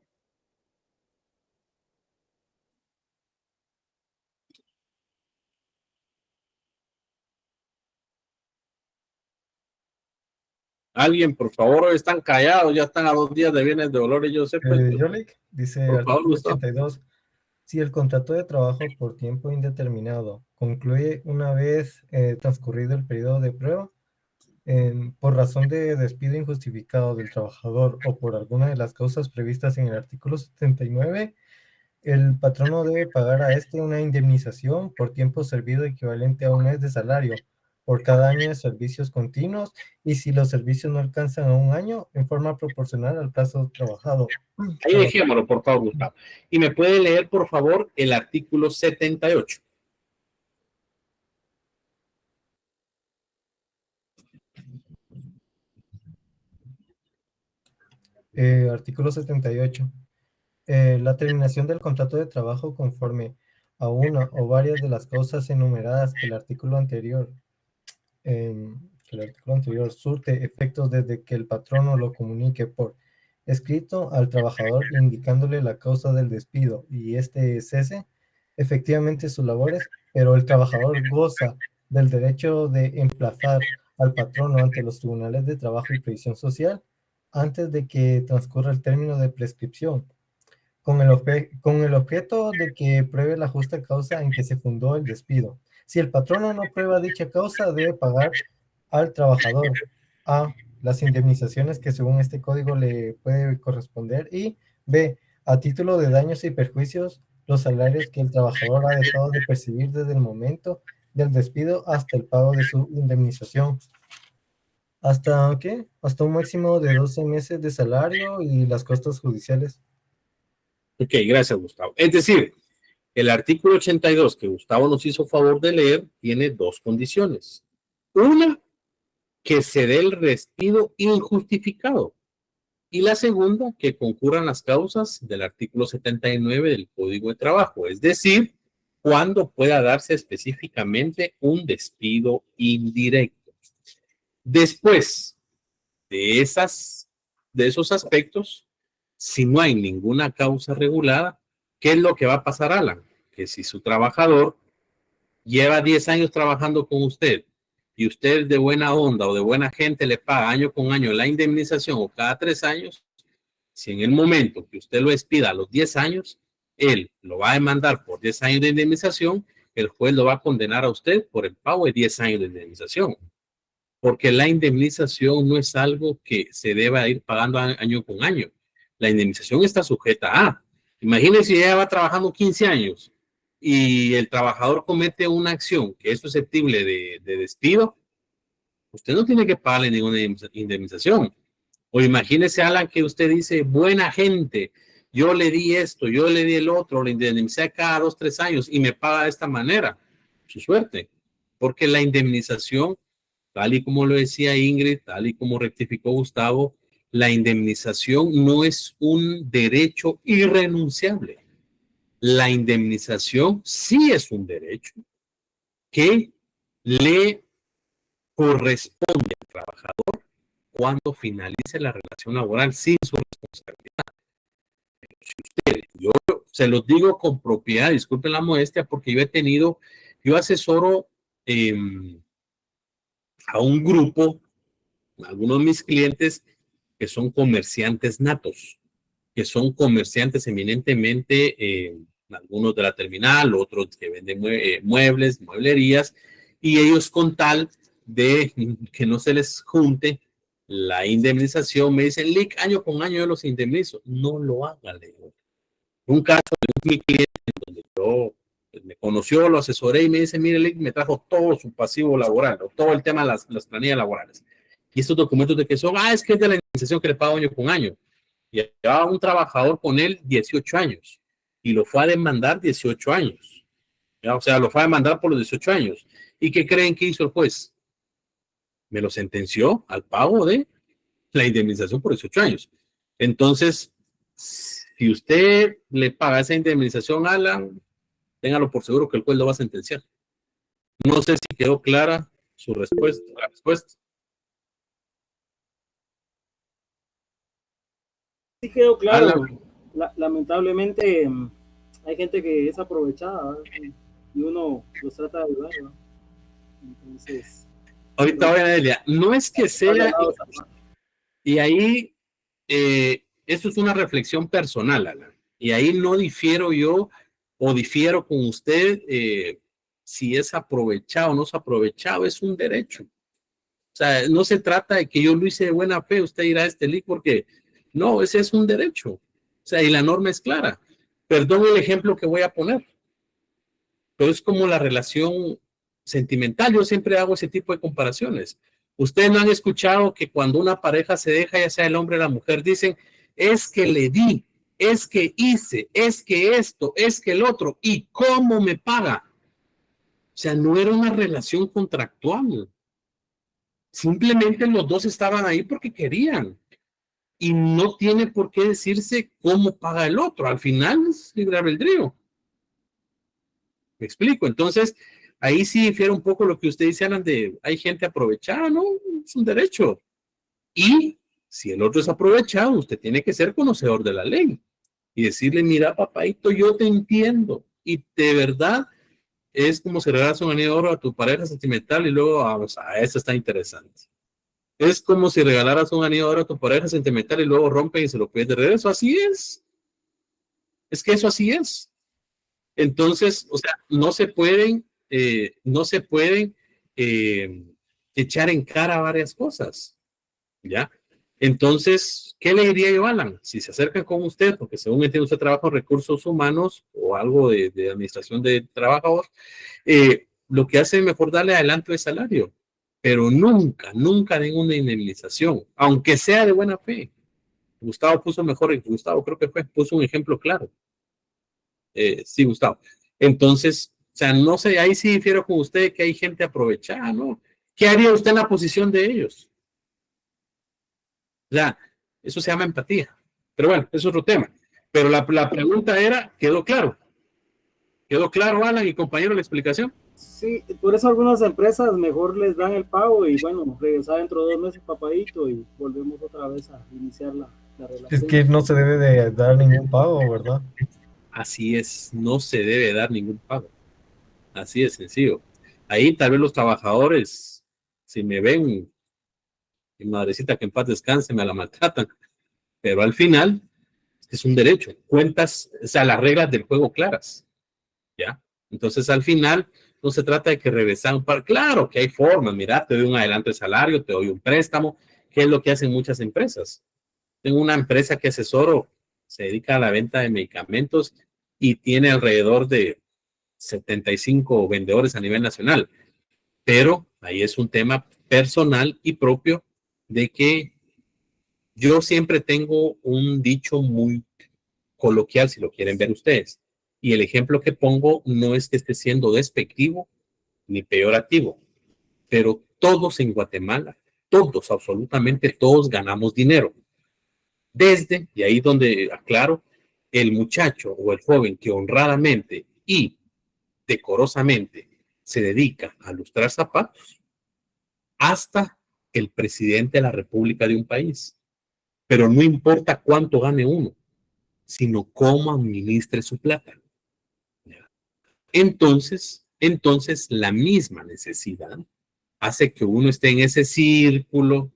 Alguien, por favor, están callados, ya están a 2 días de viernes de dolores, yo sé. Yolik dice, artículo 82, si el contrato de trabajo por tiempo indeterminado concluye una vez transcurrido el periodo de prueba, por razón de despido injustificado del trabajador o por alguna de las causas previstas en el artículo 79, el patrono debe pagar a este una indemnización por tiempo servido equivalente a un mes de salario por cada año de servicios continuos, y si los servicios no alcanzan a un año, en forma proporcional al plazo trabajado. Ahí dejémoslo, por favor, Gustavo. Y me puede leer, por favor, el artículo 78. Artículo 78. La terminación del contrato de trabajo conforme a una o varias de las causas enumeradas que el artículo anterior surte efectos desde que el patrono lo comunique por escrito al trabajador indicándole la causa del despido y este cese efectivamente sus labores pero el trabajador goza del derecho de emplazar al patrono ante los tribunales de trabajo y previsión social antes de que transcurra el término de prescripción, con el objeto de que pruebe la justa causa en que se fundó el despido. Si el patrono no prueba dicha causa, debe pagar al trabajador A, las indemnizaciones que según este código le puede corresponder, y B, a título de daños y perjuicios, los salarios que el trabajador ha dejado de percibir desde el momento del despido hasta el pago de su indemnización. ¿Hasta qué? Hasta un máximo de 12 meses de salario y las costas judiciales. Ok, gracias, Gustavo. Es decir, el artículo 82 que Gustavo nos hizo favor de leer tiene dos condiciones. Una, que se dé el despido injustificado. Y la segunda, que concurran las causas del artículo 79 del Código de Trabajo. Es decir, cuando pueda darse específicamente un despido indirecto. Después de esos aspectos, si no hay ninguna causa regulada, ¿qué es lo que va a pasar, Alan? Que si su trabajador lleva 10 años trabajando con usted y usted de buena onda o de buena gente le paga año con año la indemnización o cada 3 años, si en el momento que usted lo despida a los 10 años, él lo va a demandar por 10 años de indemnización, el juez lo va a condenar a usted por el pago de 10 años de indemnización. Porque la indemnización no es algo que se deba ir pagando año con año. La indemnización está sujeta a. Imagínense si ella va trabajando 15 años y el trabajador comete una acción que es susceptible de despido, usted no tiene que pagarle ninguna indemnización. O imagínese, Alan, que usted dice, buena gente, yo le di esto, yo le di el otro, le indemnicé cada 2, 3 años y me paga de esta manera. Su suerte. Porque la indemnización, tal y como lo decía Ingrid, tal y como rectificó Gustavo, la indemnización no es un derecho irrenunciable. La indemnización sí es un derecho que le corresponde al trabajador cuando finalice la relación laboral sin su responsabilidad. Pero si usted, yo se los digo con propiedad, disculpen la modestia, porque yo asesoro a un grupo, algunos de mis clientes que son comerciantes natos, que son comerciantes eminentemente, algunos de la terminal, otros que venden muebles, mueblerías, y ellos con tal de que no se les junte la indemnización, me dicen, Lick, año con año yo los indemnizo. No lo haga, le digo. Un caso de un cliente donde yo me conoció, lo asesoré y me dice, mire, Lick, me trajo todo su pasivo laboral, todo el tema de las planillas laborales. Y estos documentos de que son, es que es de la indemnización que le pago año con año. Y llevaba un trabajador con él 18 años y lo fue a demandar 18 años. ¿Ya? O sea, lo fue a demandar por los 18 años. ¿Y qué creen que hizo el juez? Me lo sentenció al pago de la indemnización por 18 años. Entonces, si usted le paga esa indemnización, Alan, téngalo por seguro que el juez lo va a sentenciar. No sé si quedó clara su respuesta. La respuesta. Sí quedó claro. Lamentablemente hay gente que es aprovechada, ¿verdad? Y uno los trata de ayudar, ¿verdad? Entonces, ahorita voy a Delia, no es que sea, y ahí esto es una reflexión personal, Alan, y ahí no difiero yo o difiero con usted si es aprovechado o no es aprovechado, es un derecho. O sea, no se trata de que yo lo hice de buena fe, usted irá a este link porque no, ese es un derecho. O sea, y la norma es clara. Perdón el ejemplo que voy a poner, pero es como la relación sentimental. Yo siempre hago ese tipo de comparaciones. Ustedes no han escuchado que cuando una pareja se deja, ya sea el hombre o la mujer, dicen, es que le di, es que hice, es que esto, es que el otro, ¿y cómo me paga? O sea, no era una relación contractual. Simplemente los dos estaban ahí porque querían. Y no tiene por qué decirse cómo paga el otro. Al final es libre albedrío. ¿Me explico? Entonces, ahí sí difiere un poco lo que usted dice, Alan, de hay gente aprovechada, ¿no? Es un derecho. Y si el otro es aprovechado, usted tiene que ser conocedor de la ley y decirle, mira, papaito, yo te entiendo y de verdad es como si regalas un anillo de oro a tu pareja sentimental y luego, vamos, esto está interesante. Es como si regalaras un anillo de oro a tu pareja sentimental y luego rompe y se lo pides de regreso. Así es. Es que eso así es. Entonces, o sea, no se pueden echar en cara varias cosas, ¿ya? Entonces, ¿qué le diría yo, Alan? Si se acercan con usted, porque según entiendo usted trabaja en recursos humanos o algo de administración de trabajadores, lo que hace es mejor darle adelanto de salario, pero nunca, nunca den una indemnización, aunque sea de buena fe. Gustavo Gustavo creo que puso un ejemplo claro. Sí, Gustavo. Entonces, o sea, no sé, ahí sí difiero con usted que hay gente aprovechada, ¿no? ¿Qué haría usted en la posición de ellos? O sea, eso se llama empatía. Pero bueno, es otro tema. Pero la pregunta era, ¿quedó claro? ¿Quedó claro, Alan y compañero, la explicación? Sí, por eso algunas empresas mejor les dan el pago y bueno, regresar dentro de 2 meses papadito y volvemos otra vez a iniciar la relación. Es que no se debe de dar ningún pago, ¿verdad? Así es, no se debe dar ningún pago. Así de sencillo. Ahí tal vez los trabajadores, si me ven, mi madrecita que en paz descanse, me la maltratan, pero al final es un derecho. Cuentas, o sea, las reglas del juego claras, ¿ya? Entonces al final no se trata de que regresar un par. Claro que hay formas, mira, te doy un adelanto de salario, te doy un préstamo, que es lo que hacen muchas empresas. Tengo una empresa que asesoro, se dedica a la venta de medicamentos y tiene alrededor de 75 vendedores a nivel nacional. Pero ahí es un tema personal y propio de que yo siempre tengo un dicho muy coloquial, si lo quieren ver ustedes. Y el ejemplo que pongo no es que esté siendo despectivo ni peyorativo, pero todos en Guatemala, todos, absolutamente todos ganamos dinero. Desde, y ahí donde aclaro, el muchacho o el joven que honradamente y decorosamente se dedica a lustrar zapatos, hasta el presidente de la República de un país. Pero no importa cuánto gane uno, sino cómo administre su plata. Entonces la misma necesidad hace que uno esté en ese círculo.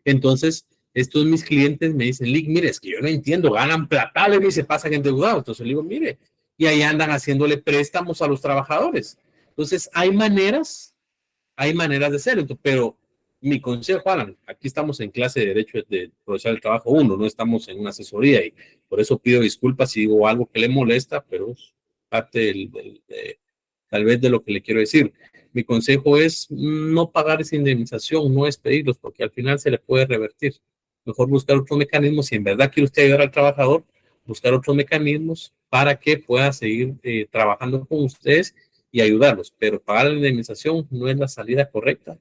Entonces, estos mis clientes me dicen, Lick, mire, es que yo no entiendo, ganan platales y se pasan endeudados. Entonces le digo, mire, y ahí andan haciéndole préstamos a los trabajadores. Entonces, hay maneras de hacerlo, pero mi consejo, Alan, aquí estamos en clase de Derecho de Procesal del Trabajo 1, no estamos en una asesoría y por eso pido disculpas si digo algo que le molesta, pero es parte tal vez de lo que le quiero decir. Mi consejo es no pagar esa indemnización, no despedirlos, porque al final se le puede revertir. Mejor buscar otros mecanismos, si en verdad quiere usted ayudar al trabajador, buscar otros mecanismos para que pueda seguir trabajando con ustedes y ayudarlos, pero pagar la indemnización no es la salida correcta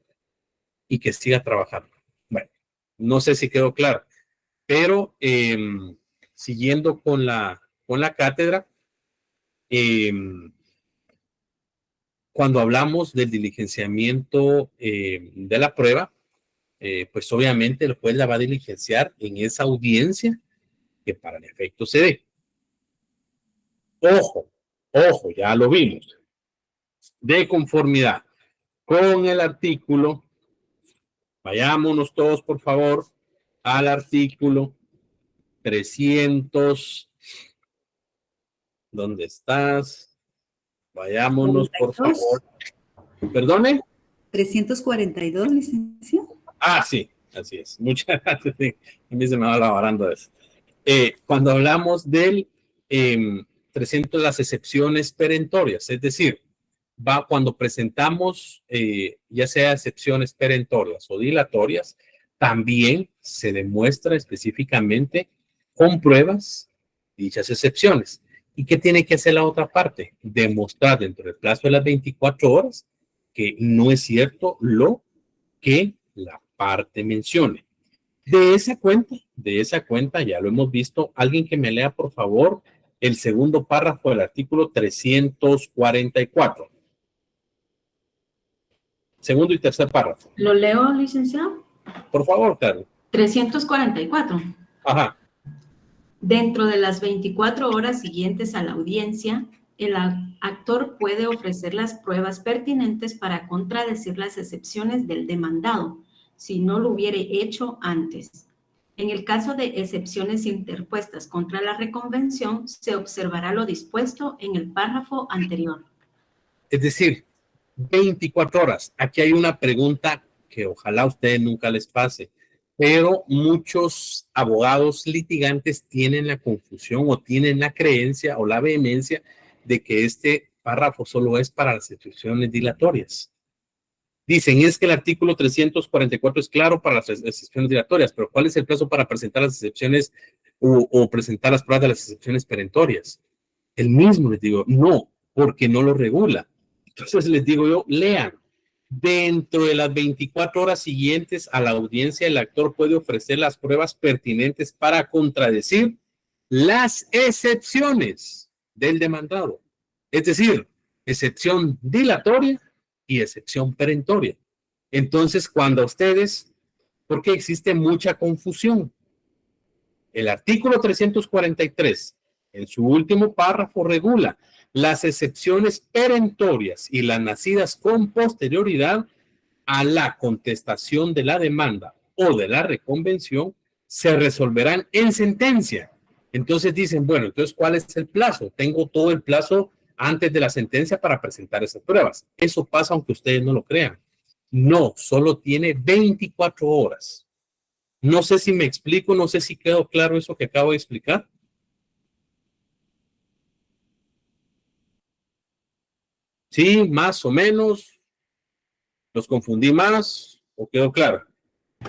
y que siga trabajando. Bueno, no sé si quedó claro, pero siguiendo con la cátedra, cuando hablamos del diligenciamiento de la prueba, pues obviamente el juez la va a diligenciar en esa audiencia que para el efecto se dé. Ojo, ya lo vimos. De conformidad con el artículo, vayámonos todos por favor al artículo 300. ¿Dónde estás? Vayámonos 42. Por favor. ¿Perdone? 342, licenciado. Ah, sí, así es. Muchas gracias. Sí, a mí se me va la baranda de eso. Cuando hablamos del 300, las excepciones perentorias, es decir, cuando presentamos ya sea excepciones perentorias o dilatorias, también se demuestra específicamente con pruebas dichas excepciones. ¿Y qué tiene que hacer la otra parte? Demostrar dentro del plazo de las 24 horas que no es cierto lo que la parte mencione. De esa cuenta, ya lo hemos visto. Alguien que me lea, por favor, el segundo párrafo del artículo 344. Segundo y tercer párrafo. ¿Lo leo, licenciado? Por favor, Carlos. 344. Ajá. Dentro de las 24 horas siguientes a la audiencia, el actor puede ofrecer las pruebas pertinentes para contradecir las excepciones del demandado, si no lo hubiere hecho antes. En el caso de excepciones interpuestas contra la reconvención, se observará lo dispuesto en el párrafo anterior. Es decir, 24 horas. Aquí hay una pregunta que ojalá a ustedes nunca les pase, pero muchos abogados litigantes tienen la confusión o tienen la creencia o la vehemencia de que este párrafo solo es para las excepciones dilatorias. Dicen, es que el artículo 344 es claro para las excepciones dilatorias, pero ¿cuál es el plazo para presentar las excepciones o presentar las pruebas de las excepciones perentorias? El mismo, les digo, no, porque no lo regula. Entonces les digo yo, lean. Dentro de las 24 horas siguientes a la audiencia, el actor puede ofrecer las pruebas pertinentes para contradecir las excepciones del demandado. Es decir, excepción dilatoria y excepción perentoria. Entonces, cuando ustedes, porque existe mucha confusión, el artículo 343, en su último párrafo, regula las excepciones perentorias y las nacidas con posterioridad a la contestación de la demanda o de la reconvención se resolverán en sentencia. Entonces dicen, bueno, entonces, ¿cuál es el plazo? Tengo todo el plazo antes de la sentencia para presentar esas pruebas. Eso pasa aunque ustedes no lo crean. No, solo tiene 24 horas. No sé si me explico, no sé si quedó claro eso que acabo de explicar. Sí, más o menos. ¿Los confundí más o quedó claro?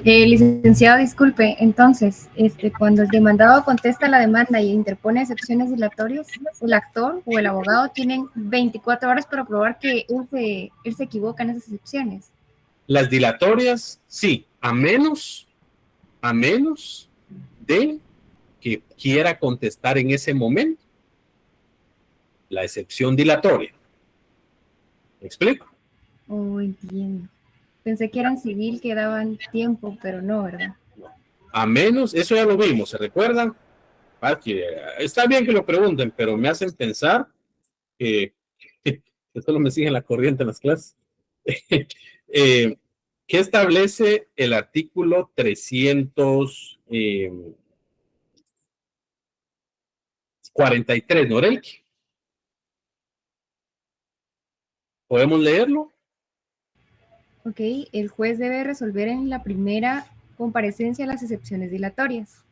Licenciado, disculpe, entonces, cuando el demandado contesta la demanda y interpone excepciones dilatorias, el actor o el abogado tienen 24 horas para probar que él se equivoca en esas excepciones. Las dilatorias, sí, a menos de que quiera contestar en ese momento la excepción dilatoria. ¿Me explico? Oh, entiendo. Pensé que eran civil, que daban tiempo, pero no, ¿verdad? A menos, eso ya lo vimos, ¿se recuerdan? Está bien que lo pregunten, pero me hacen pensar que solo me siguen la corriente en las clases. ¿Qué establece el artículo 343, Norelki? ¿Podemos leerlo? Ok, el juez debe resolver en la primera comparecencia las excepciones dilatorias,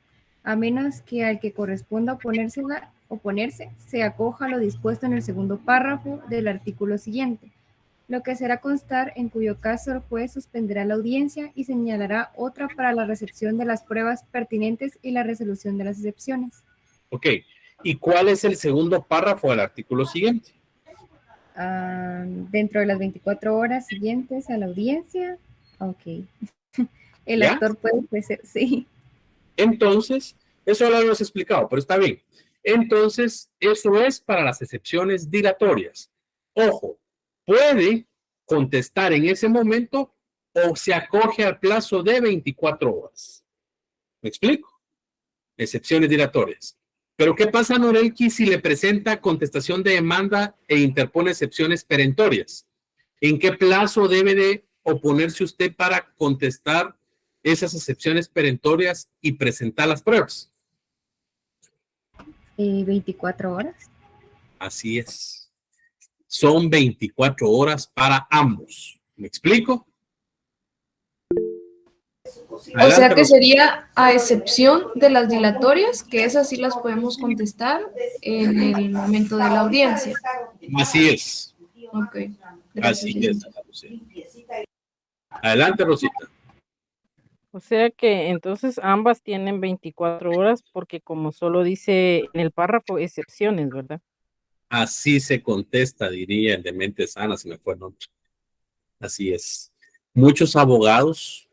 a menos que al que corresponda oponerse se acoja a lo dispuesto en el segundo párrafo del artículo siguiente, lo que será constar, en cuyo caso el juez suspenderá la audiencia y señalará otra para la recepción de las pruebas pertinentes y la resolución de las excepciones. Ok, ¿y cuál es el segundo párrafo del artículo siguiente? Dentro de las 24 horas siguientes a la audiencia, ok. El ¿Ya? actor puede ofrecer, sí. Entonces, eso lo habíamos explicado, pero está bien. Entonces, eso es para las excepciones dilatorias. Ojo, puede contestar en ese momento o se acoge al plazo de 24 horas. ¿Me explico? Excepciones dilatorias. Pero ¿qué pasa, Norelki, si le presenta contestación de demanda e interpone excepciones perentorias? ¿En qué plazo debe de oponerse usted para contestar esas excepciones perentorias y presentar las pruebas? 24 horas. Así es. Son 24 horas para ambos. ¿Me explico? Adelante, o sea que sería a excepción de las dilatorias, que esas sí las podemos contestar en el momento de la audiencia. Así es. Ok. Así es. Adelante, Rosita. O sea que entonces ambas tienen 24 horas porque como solo dice en el párrafo excepciones, ¿verdad? Así se contesta, diría el de mente sana, si me fue el nombre. Así es. Muchos abogados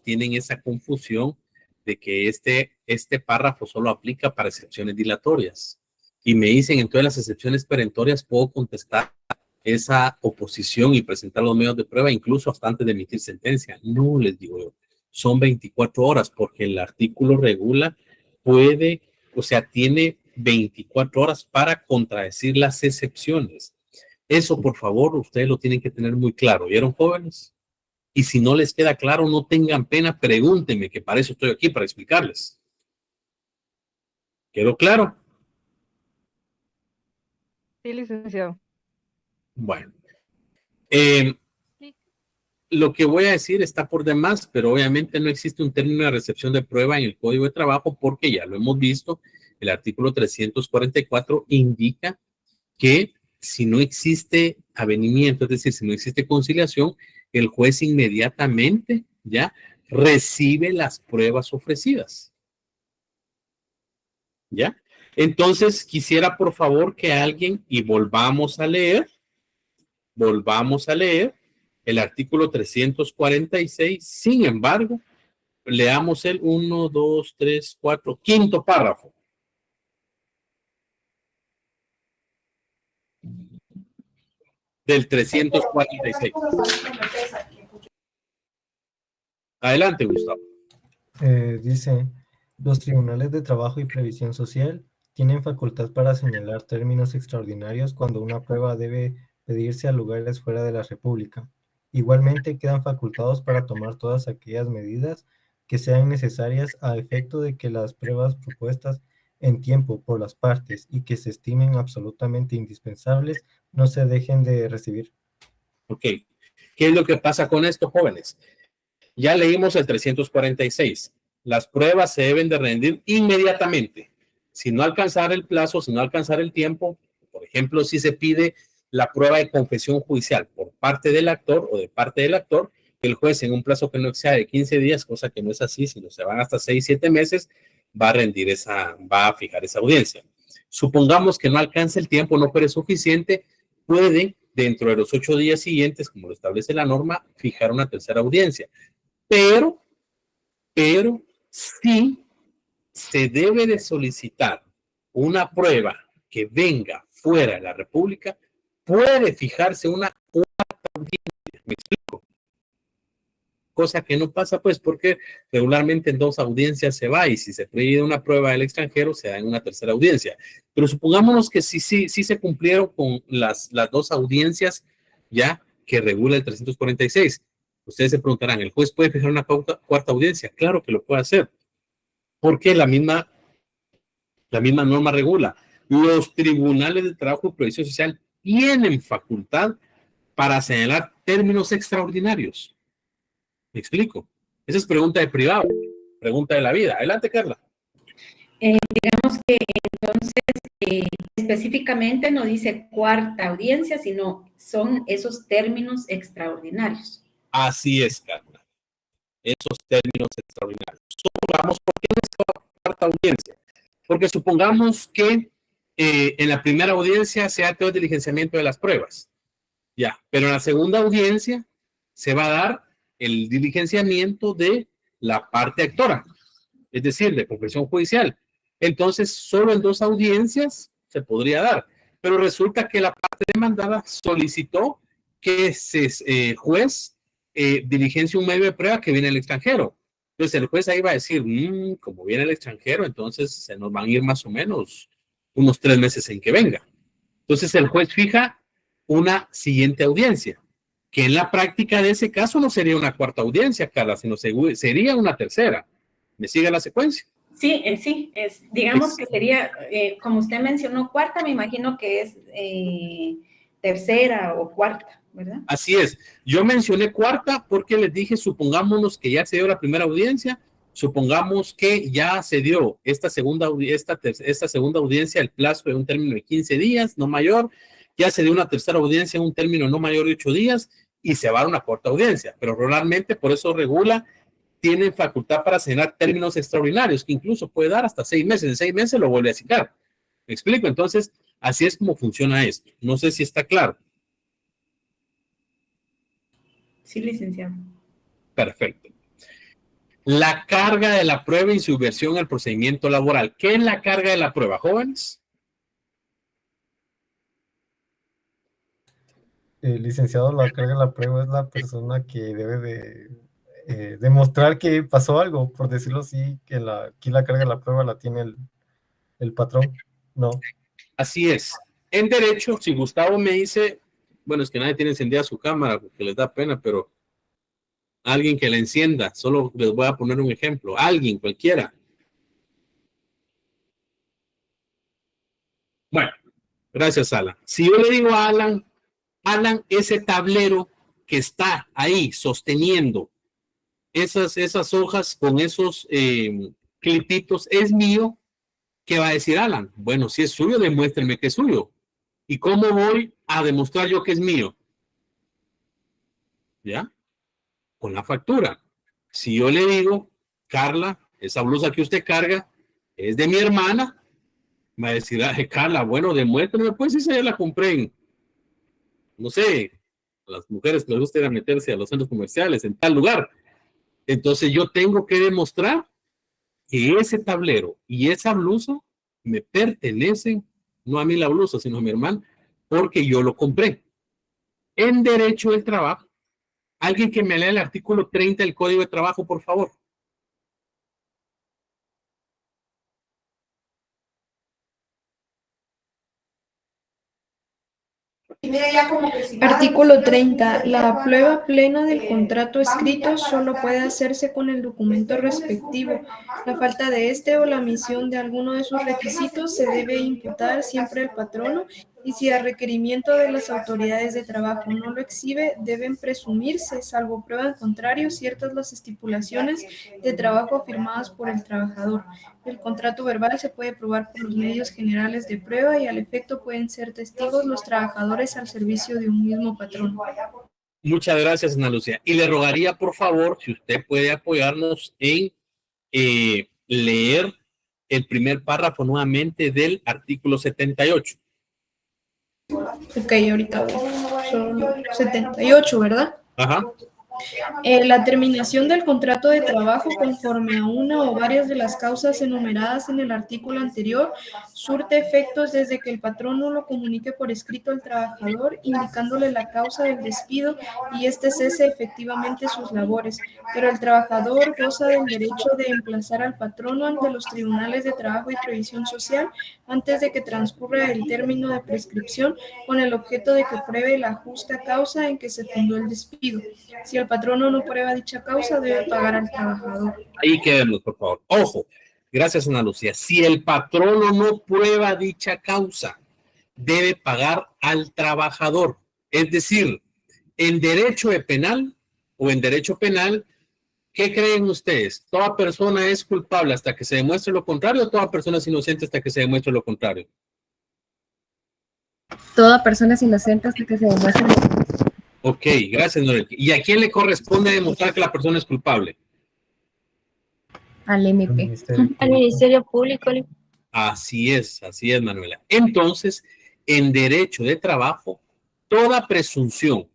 tienen esa confusión de que este párrafo solo aplica para excepciones dilatorias. Y me dicen, entonces las excepciones perentorias puedo contestar esa oposición y presentar los medios de prueba incluso hasta antes de emitir sentencia. No, les digo yo, son 24 horas porque el artículo regula, puede O sea, tiene 24 horas para contradecir las excepciones. Eso, por favor, ustedes lo tienen que tener muy claro. ¿Vieron, jóvenes? Y si no les queda claro, no tengan pena, pregúntenme, que para eso estoy aquí, para explicarles. ¿Quedó claro? Sí, licenciado. Bueno. Lo que voy a decir está por demás, pero obviamente no existe un término de recepción de prueba en el Código de Trabajo porque ya lo hemos visto. El artículo 344 indica que si no existe avenimiento, es decir, si no existe conciliación, el juez inmediatamente ya recibe las pruebas ofrecidas. ¿Ya? Entonces, quisiera por favor que alguien, y volvamos a leer el artículo 346, sin embargo, leamos el 1, 2, 3, 4, quinto párrafo. Del 346. Adelante, Gustavo. Dice, los tribunales de trabajo y previsión social tienen facultad para señalar términos extraordinarios cuando una prueba debe pedirse a lugares fuera de la República. Igualmente quedan facultados para tomar todas aquellas medidas que sean necesarias a efecto de que las pruebas propuestas en tiempo por las partes y que se estimen absolutamente indispensables no se dejen de recibir. Ok. ¿Qué es lo que pasa con esto, jóvenes? Ya leímos el 346. Las pruebas se deben de rendir inmediatamente. Si no alcanzar el plazo, si no alcanzar el tiempo, por ejemplo, si se pide la prueba de confesión judicial por parte del actor o de parte del actor, el juez en un plazo que no exceda de 15 días, cosa que no es así, sino se van hasta 6, 7 meses, va a fijar esa audiencia. Supongamos que no alcance el tiempo, no fuera suficiente, puede, dentro de los 8 días siguientes, como lo establece la norma, fijar una tercera audiencia. Pero sí se debe de solicitar una prueba que venga fuera de la República, puede fijarse una cuarta audiencia. ¿Me explico? Cosa que no pasa, pues, porque regularmente en 2 audiencias se va y si se pide una prueba del extranjero, se da en una tercera audiencia. Pero supongámonos que sí se cumplieron con las 2 audiencias ya que regula el 346. Ustedes se preguntarán, ¿el juez puede fijar una cuarta audiencia? Claro que lo puede hacer, porque la misma norma regula. Los tribunales de trabajo y previsión social tienen facultad para señalar términos extraordinarios. ¿Me explico? Esa es pregunta de privado, pregunta de la vida. Adelante, Carla. Digamos que entonces específicamente no dice cuarta audiencia, sino son esos términos extraordinarios. Así es, Carla. Esos términos extraordinarios. Supongamos, ¿por qué no es cuarta audiencia? Porque supongamos que en la primera audiencia se hace el diligenciamiento de las pruebas. Ya, pero en la segunda audiencia se va a dar el diligenciamiento de la parte actora, es decir, de confesión judicial. Entonces, solo en 2 audiencias se podría dar, pero resulta que la parte demandada solicitó que ese juez diligencie un medio de prueba que viene del extranjero. Entonces, el juez ahí va a decir, como viene el extranjero, entonces se nos van a ir más o menos unos 3 meses en que venga. Entonces, el juez fija una siguiente audiencia, que en la práctica de ese caso no sería una cuarta audiencia, Carla, sino sería una tercera. ¿Me sigue la secuencia? Sí, digamos que sería, como usted mencionó, cuarta, me imagino que es tercera o cuarta, ¿verdad? Así es. Yo mencioné cuarta porque les dije, supongámonos que ya se dio la primera audiencia, supongamos que ya se dio esta segunda audiencia, el plazo de un término de 15 días, no mayor, ya se dio una tercera audiencia en un término no mayor de 8 días y se va a una cuarta audiencia, pero regularmente por eso regula, tienen facultad para señalar términos extraordinarios, que incluso puede dar hasta 6 meses, en 6 meses lo vuelve a citar. ¿Me explico? Entonces, así es como funciona esto. No sé si está claro. Sí, licenciado. Perfecto. La carga de la prueba y su versión al procedimiento laboral. ¿Qué es la carga de la prueba, jóvenes? Licenciado, la carga de la prueba es la persona que debe de demostrar que pasó algo, por decirlo así, que aquí la carga de la prueba la tiene el patrón, no. Así es. En derecho, si Gustavo me dice, bueno, es que nadie tiene encendida su cámara porque les da pena, pero alguien que la encienda, solo les voy a poner un ejemplo, alguien, cualquiera. Bueno, gracias, Alan. Si yo le digo a Alan, Alan, ese tablero que está ahí sosteniendo esas hojas con esos clipitos es mío, ¿qué va a decir Alan? Bueno, si es suyo, demuéstrenme que es suyo. ¿Y cómo voy a demostrar yo que es mío? ¿Ya? Con la factura. Si yo le digo, Carla, esa blusa que usted carga es de mi hermana, me va a decir, Carla, bueno, demuéstrame, pues esa ya la compré en, no sé, a las mujeres que les gusta ir a meterse a los centros comerciales, en tal lugar. Entonces yo tengo que demostrar que ese tablero y esa blusa me pertenecen, no a mí la blusa, sino a mi hermana, porque yo lo compré. En derecho del trabajo, alguien que me lea el artículo 30 del Código de Trabajo, por favor. Artículo 30. La prueba plena del contrato escrito solo puede hacerse con el documento respectivo. La falta de este o la omisión de alguno de sus requisitos se debe imputar siempre al patrono y si a requerimiento de las autoridades de trabajo no lo exhibe, deben presumirse, salvo prueba en contrario, ciertas las estipulaciones de trabajo firmadas por el trabajador. El contrato verbal se puede probar por los medios generales de prueba y al efecto pueden ser testigos los trabajadores al servicio de un mismo patrón. Muchas gracias, Ana Lucía. Y le rogaría, por favor, si usted puede apoyarnos en leer el primer párrafo nuevamente del artículo 78. Ok, ahorita son 78, ¿verdad? Ajá. La terminación del contrato de trabajo conforme a una o varias de las causas enumeradas en el artículo anterior surte efectos desde que el patrón no lo comunique por escrito al trabajador indicándole la causa del despido y éste cese efectivamente sus labores, pero el trabajador goza del derecho de emplazar al patrono ante los tribunales de trabajo y previsión social antes de que transcurra el término de prescripción con el objeto de que pruebe la justa causa en que se fundó el despido. Si el patrono no prueba dicha causa, debe pagar al trabajador. Ahí quedemos, por favor. Ojo, gracias, Ana Lucía. Si el patrono no prueba dicha causa, debe pagar al trabajador. Es decir, en derecho penal o en derecho penal, ¿qué creen ustedes? ¿Toda persona es culpable hasta que se demuestre lo contrario o toda persona es inocente hasta que se demuestre lo contrario? Toda persona es inocente hasta que se demuestre lo contrario. Ok, gracias, Norelki. ¿Y a quién le corresponde demostrar que la persona es culpable? Al MP. Al Ministerio Público. Así es, Manuela. Entonces, en derecho de trabajo, toda presunción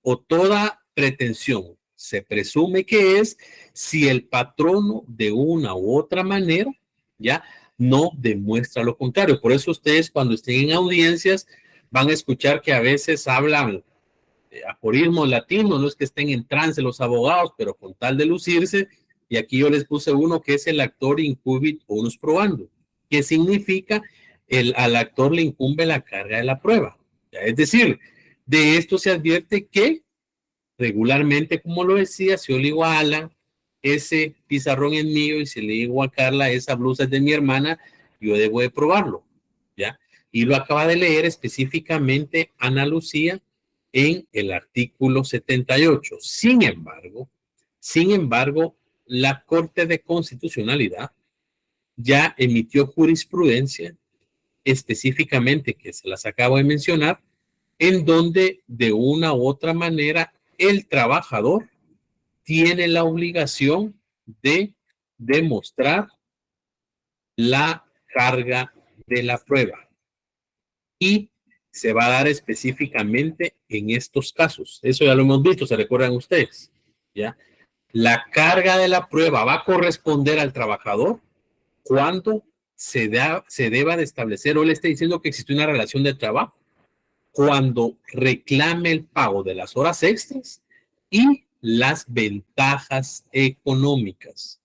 o toda pretensión se presume que es si el patrono de una u otra manera ya no demuestra lo contrario. Por eso ustedes cuando estén en audiencias van a escuchar que a veces hablan aforismos latinos, no es que estén en trance los abogados, pero con tal de lucirse, y aquí yo les puse uno que es el actor incubit unus probando, que significa al actor le incumbe la carga de la prueba. Es decir, de esto se advierte que regularmente, como lo decía, si yo le digo a Alan, ese pizarrón es mío, y si le digo a Carla, esa blusa es de mi hermana, yo debo de probarlo, ¿ya? Y lo acaba de leer específicamente Ana Lucía en el artículo 78. Sin embargo, la Corte de Constitucionalidad ya emitió jurisprudencia específicamente, que se las acabo de mencionar, en donde de una u otra manera el trabajador tiene la obligación de demostrar la carga de la prueba. Y se va a dar específicamente en estos casos. Eso ya lo hemos visto, se recuerdan ustedes, ¿ya? La carga de la prueba va a corresponder al trabajador cuando se deba de establecer, o le está diciendo que existe una relación de trabajo, cuando reclame el pago de las horas extras y las ventajas económicas.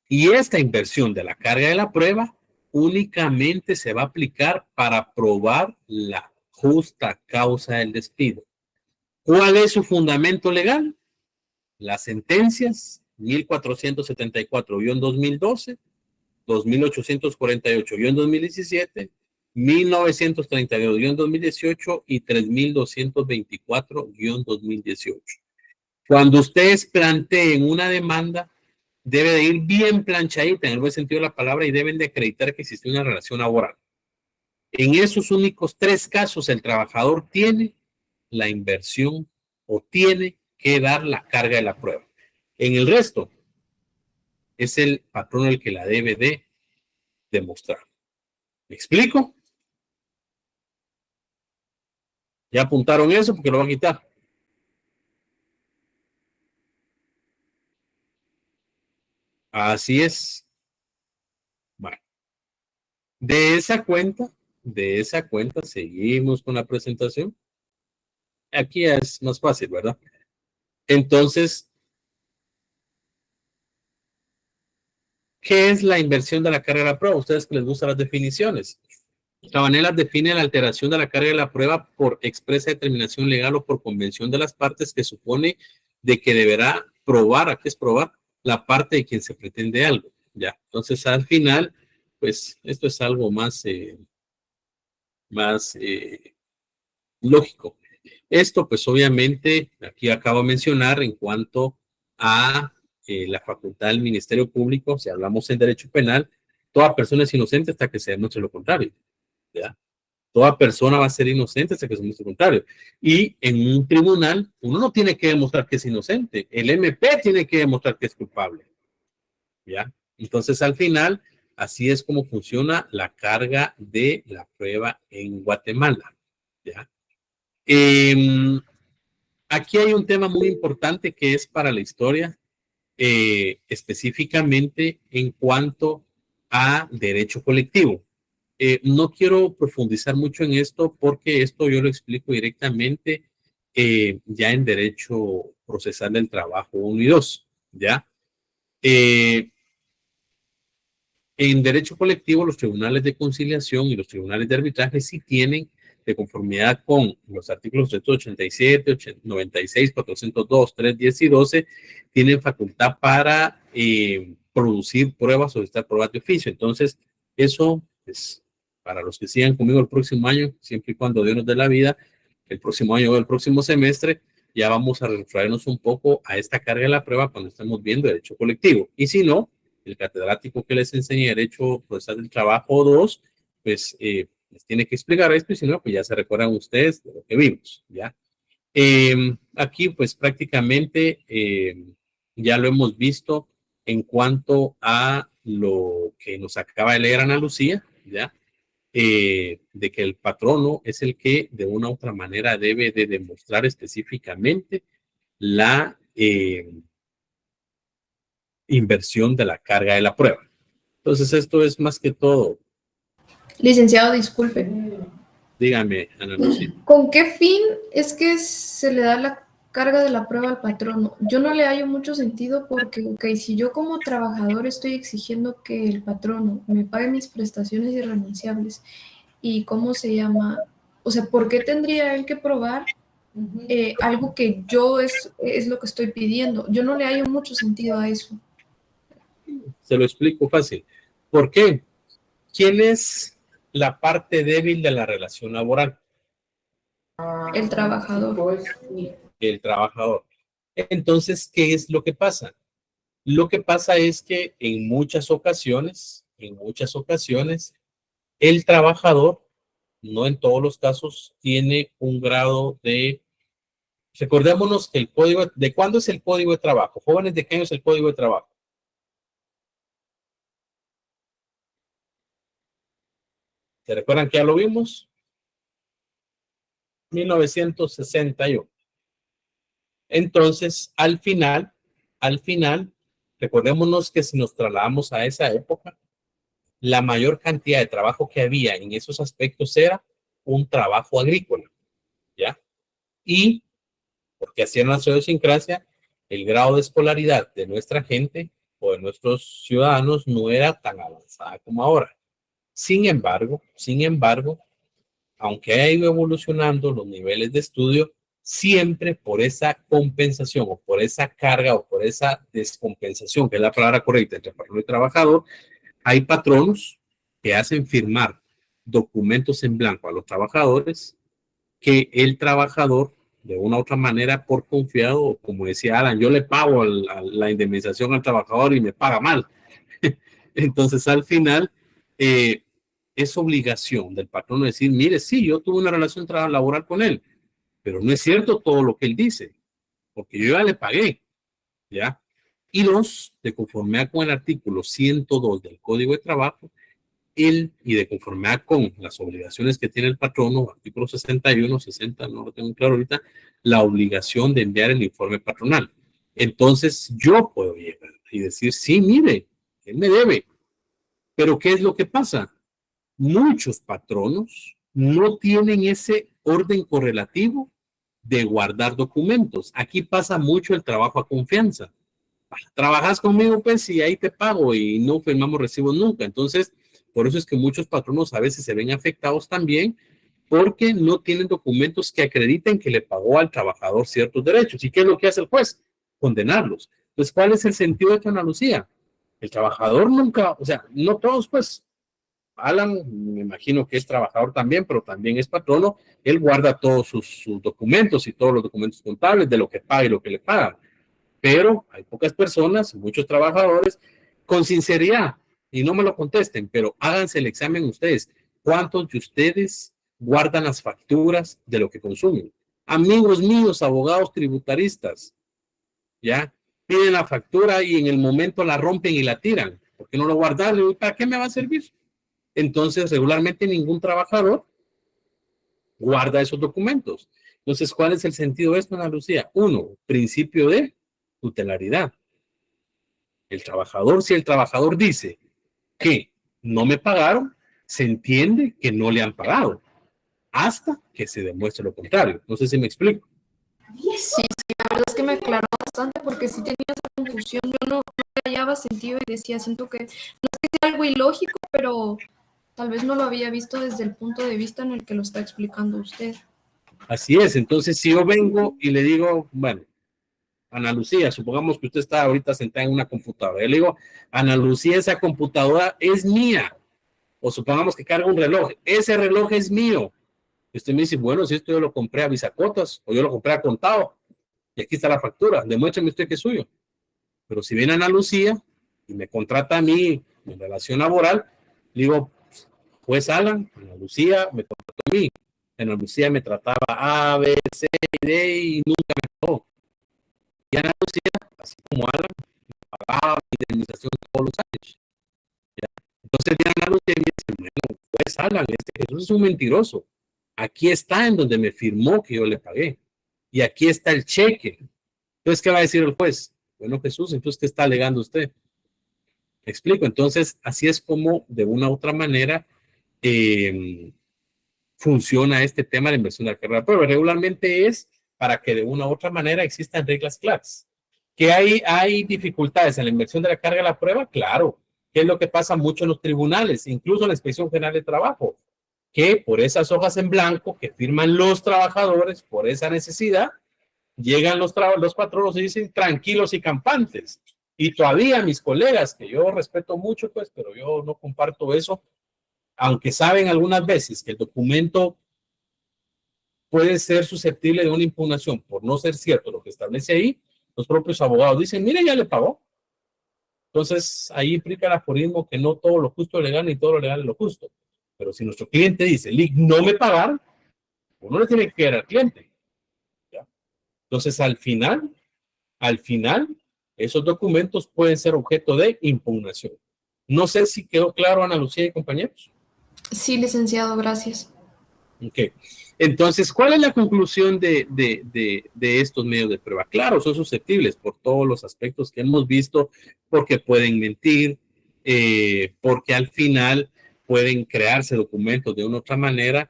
Y esta inversión de la carga de la prueba únicamente se va a aplicar para probar la justa causa del despido. ¿Cuál es su fundamento legal? Las sentencias 1474-2012, 2848-2017, 1932-2018 y 3224-2018. Cuando ustedes planteen una demanda, debe de ir bien planchadita en el buen sentido de la palabra y deben de acreditar que existe una relación laboral. En esos únicos 3 casos, el trabajador tiene la inversión o tiene que dar la carga de la prueba. En el resto, es el patrón el que la debe de demostrar. ¿Me explico? ¿Ya apuntaron eso? Porque lo van a quitar. Así es. Bueno. De esa cuenta, seguimos con la presentación. Aquí es más fácil, ¿verdad? Entonces, ¿qué es la inversión de la carga de la prueba? Ustedes que les gustan las definiciones. Cabanelas define la alteración de la carga de la prueba por expresa determinación legal o por convención de las partes que supone de que deberá probar, ¿a qué es probar? La parte de quien se pretende algo, ¿ya? Entonces, al final, pues, esto es algo más lógico. Esto, pues, obviamente, aquí acabo de mencionar en cuanto a la facultad del Ministerio Público, si hablamos en derecho penal, toda persona es inocente hasta que se demuestre lo contrario, ¿ya? Toda persona va a ser inocente hasta que se demuestre lo contrario. Y en un tribunal, uno no tiene que demostrar que es inocente, el MP tiene que demostrar que es culpable, ¿ya? Entonces, al final, así es como funciona la carga de la prueba en Guatemala, ¿ya? Aquí hay un tema muy importante que es para la historia, específicamente en cuanto a derecho colectivo. No quiero profundizar mucho en esto porque esto yo lo explico directamente ya en derecho procesal del trabajo 1 y 2, ¿ya? En derecho colectivo, los tribunales de conciliación y los tribunales de arbitraje sí tienen, de conformidad con los artículos 387, 96, 402, 3, 10 y 12, tienen facultad para producir pruebas o estar pruebas de oficio. Entonces, eso es para los que sigan conmigo el próximo año, siempre y cuando Dios nos dé la vida, el próximo año o el próximo semestre, ya vamos a retraernos un poco a esta carga de la prueba cuando estemos viendo derecho colectivo. Y si no, el catedrático que les enseñe Derecho Procesal del Trabajo 2, pues les tiene que explicar esto, y si no, pues ya se recuerdan ustedes de lo que vimos, ¿ya? Aquí, pues prácticamente ya lo hemos visto en cuanto a lo que nos acaba de leer Ana Lucía, ¿ya? De que el patrono es el que de una u otra manera debe de demostrar específicamente la inversión de la carga de la prueba. Entonces, esto es más que todo. Licenciado, disculpe. Dígame, Ana Lucía. ¿Con qué fin es que se le da la carga de la prueba al patrono? Yo no le hallo mucho sentido porque, ok, si yo como trabajador estoy exigiendo que el patrono me pague mis prestaciones irrenunciables y ¿cómo se llama? O sea, ¿por qué tendría él que probar algo que yo es lo que estoy pidiendo? Yo no le hallo mucho sentido a eso. Se lo explico fácil. ¿Por qué? ¿Quién es la parte débil de la relación laboral? El trabajador. El trabajador. Entonces, ¿qué es lo que pasa? Lo que pasa es que en muchas ocasiones, el trabajador, no en todos los casos, tiene un grado de... Recordémonos que el código... ¿De cuándo es el código de trabajo? Jóvenes, ¿de qué año es el código de trabajo? ¿Se recuerdan que ya lo vimos? 1961. Entonces, al final, recordémonos que si nos trasladamos a esa época, la mayor cantidad de trabajo que había en esos aspectos era un trabajo agrícola, ¿ya? Y, porque así era nuestra idiosincrasia, el grado de escolaridad de nuestra gente o de nuestros ciudadanos no era tan avanzada como ahora. Sin embargo, aunque haya ido evolucionando los niveles de estudio, siempre por esa compensación o por esa carga o por esa descompensación, que es la palabra correcta entre patrón y trabajador, hay patronos que hacen firmar documentos en blanco a los trabajadores que el trabajador, de una u otra manera, por confiado, o como decía Alan, yo le pago la indemnización al trabajador y me paga mal. Entonces, al final, es obligación del patrón decir, mire, sí, yo tuve una relación laboral con él, pero no es cierto todo lo que él dice, porque yo ya le pagué, ¿ya? Y de conformidad con el artículo 102 del Código de Trabajo, y de conformidad con las obligaciones que tiene el patrono, artículo 61, 60, no lo tengo claro ahorita, la obligación de enviar el informe patronal. Entonces, yo puedo llegar y decir, sí, mire, él me debe. Pero, ¿qué es lo que pasa? Muchos patronos no tienen ese orden correlativo de guardar documentos. Aquí pasa mucho el trabajo a confianza. Trabajas conmigo, pues, y ahí te pago y no firmamos recibos nunca. Entonces, por eso es que muchos patronos a veces se ven afectados también porque no tienen documentos que acrediten que le pagó al trabajador ciertos derechos. ¿Y qué es lo que hace el juez? Condenarlos. Entonces, ¿cuál es el sentido de esta Ana Lucía? El trabajador nunca, o sea, no todos, pues, Alan, me imagino que es trabajador también, pero también es patrono. Él guarda todos sus documentos y todos los documentos contables de lo que paga y lo que le pagan. Pero hay pocas personas, muchos trabajadores, con sinceridad, y no me lo contesten, pero háganse el examen ustedes. ¿Cuántos de ustedes guardan las facturas de lo que consumen? Amigos míos, abogados tributaristas, ¿ya? Piden la factura y en el momento la rompen y la tiran. ¿Por qué no lo guardan? ¿Para qué me va a servir? Entonces, regularmente ningún trabajador guarda esos documentos. Entonces, ¿cuál es el sentido de esto, Ana Lucía? Uno, principio de tutelaridad. El trabajador, si el trabajador dice que no me pagaron, se entiende que no le han pagado hasta que se demuestre lo contrario. No sé si me explico. Sí, la verdad es que me aclaró bastante porque sí tenía esa confusión. Yo no hallaba sentido y decía, siento que no es que sea algo ilógico, pero tal vez no lo había visto desde el punto de vista en el que lo está explicando usted. Así es. Entonces, si yo vengo y le digo, bueno, Ana Lucía, supongamos que usted está ahorita sentada en una computadora. Yo le digo, Ana Lucía, esa computadora es mía. O supongamos que carga un reloj. Ese reloj es mío. Y usted me dice, bueno, si esto yo lo compré a bisacotas o yo lo compré a contado. Y aquí está la factura. Demuéstrame usted que es suyo. Pero si viene Ana Lucía y me contrata a mí en relación laboral, le digo, pues Alan, Ana Lucía me contrató a mí. Ana Lucía me trataba A, B, C, D y nunca me pagó. Y Ana Lucía, así como Alan, me pagaba mi indemnización todos los años. ¿Ya? Entonces viene Ana Lucía y me dice, bueno, pues Alan, Jesús es un mentiroso. Aquí está en donde me firmó que yo le pagué. Y aquí está el cheque. Entonces, ¿qué va a decir el juez? Bueno, Jesús, entonces, ¿qué está alegando usted? ¿Me explico? Entonces, así es como, de una u otra manera, funciona este tema de inversión de la carrera de prueba. Regularmente es para que de una u otra manera existan reglas claras. ¿Que hay dificultades en la inversión de la carga de la prueba? Claro. ¿Qué es lo que pasa mucho en los tribunales? Incluso en la Inspección General de Trabajo. Que por esas hojas en blanco que firman los trabajadores, por esa necesidad, llegan los patronos y dicen tranquilos y campantes. Y todavía mis colegas, que yo respeto mucho, pues, pero yo no comparto eso, aunque saben algunas veces que el documento puede ser susceptible de una impugnación por no ser cierto lo que establece ahí, los propios abogados dicen, mire, ya le pagó. Entonces, ahí implica el aforismo que no todo lo justo es legal ni todo lo legal es lo justo. Pero si nuestro cliente dice, no me pagaron, uno le tiene que quedar al cliente. ¿Ya? Entonces, al final, esos documentos pueden ser objeto de impugnación. No sé si quedó claro, Ana Lucía y compañeros. Sí, licenciado, gracias. Ok. Entonces, ¿cuál es la conclusión de estos medios de prueba? Claro, son susceptibles por todos los aspectos que hemos visto, porque pueden mentir, porque al final pueden crearse documentos de una u otra manera,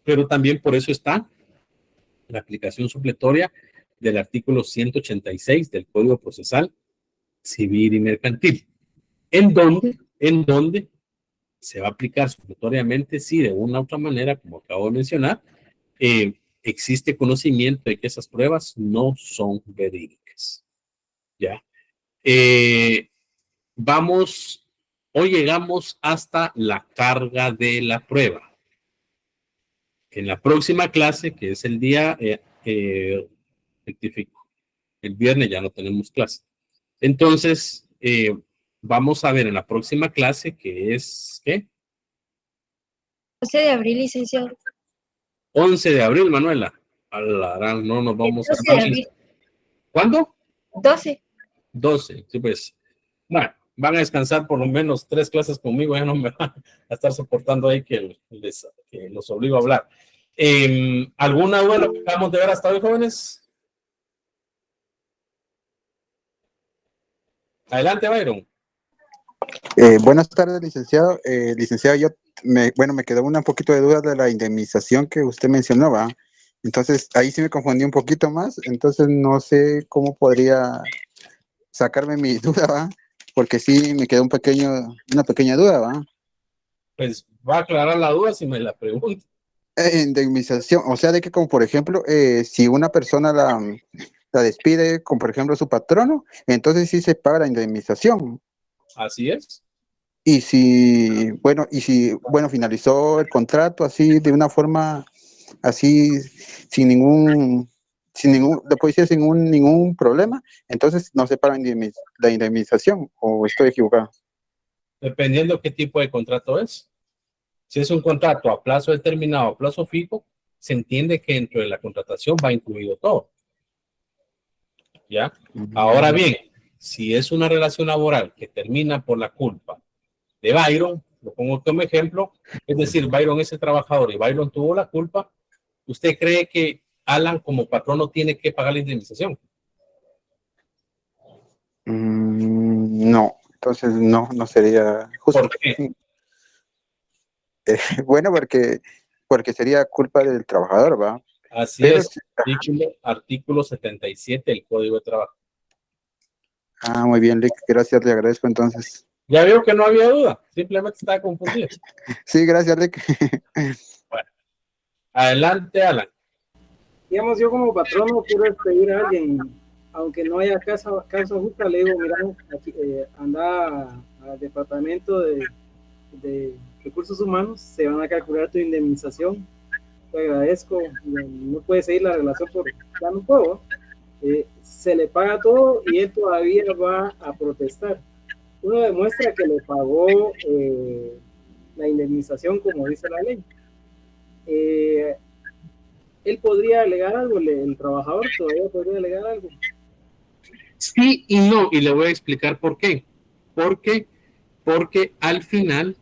pero también por eso está la aplicación supletoria del artículo 186 del Código Procesal Civil y Mercantil, en donde se va a aplicar supletoriamente si de una u otra manera, como acabo de mencionar, existe conocimiento de que esas pruebas no son verídicas. ¿Ya? Hoy llegamos hasta la carga de la prueba. En la próxima clase, que es el día, rectifico, el viernes ya no tenemos clase. Entonces, vamos a ver en la próxima clase, que es, ¿qué? 12 de abril, licenciado. 11 de abril, Manuela. No nos vamos a... 12 de abril. ¿Cuándo? 12. 12, sí, pues. Bueno, van a descansar por lo menos 3 clases conmigo, ya no me van a estar soportando ahí que los obligo a hablar. ¿Alguna duda de lo que acabamos de ver hasta hoy, jóvenes? Adelante, Byron. Buenas tardes, licenciado. Licenciado, me quedó un poquito de duda de la indemnización que usted mencionaba. Entonces, ahí sí me confundí un poquito más. Entonces, no sé cómo podría sacarme mi duda, ¿va? Porque sí me quedó una pequeña duda, ¿va? Pues va a aclarar la duda si me la pregunta. Indemnización, o sea, de que como por ejemplo, si una persona la despide con, por ejemplo, su patrono, entonces sí se paga la indemnización. Así es. Y si finalizó el contrato así de una forma así sin ningún problema, entonces no se paga la indemnización, o estoy equivocado. Dependiendo qué tipo de contrato es. Si es un contrato a plazo determinado, a plazo fijo, se entiende que dentro de la contratación va incluido todo. ¿Ya? Ahora bien, si es una relación laboral que termina por la culpa de Byron, lo pongo como ejemplo, es decir, Byron es el trabajador y Byron tuvo la culpa, ¿usted cree que Alan como patrono tiene que pagar la indemnización? No, entonces no sería justo. ¿Por qué? Bueno, porque sería culpa del trabajador, ¿va? Así Pero es, artículo 77 del Código de Trabajo. Muy bien, Rick, gracias, le agradezco entonces. Ya veo que no había duda, simplemente estaba confundido. Sí, gracias, Rick. Bueno, adelante, Alan. Digamos, yo como patrono quiero despedir a alguien, aunque no haya causa justa, le digo, mira, aquí, anda al departamento de recursos humanos, se van a calcular tu indemnización, te agradezco, no puedes seguir la relación por ya no puedo, se le paga todo y él todavía va a protestar. Uno demuestra que le pagó la indemnización como dice la ley. Él podría alegar algo, el trabajador todavía podría alegar algo. Sí y no, y le voy a explicar por qué. Porque al final,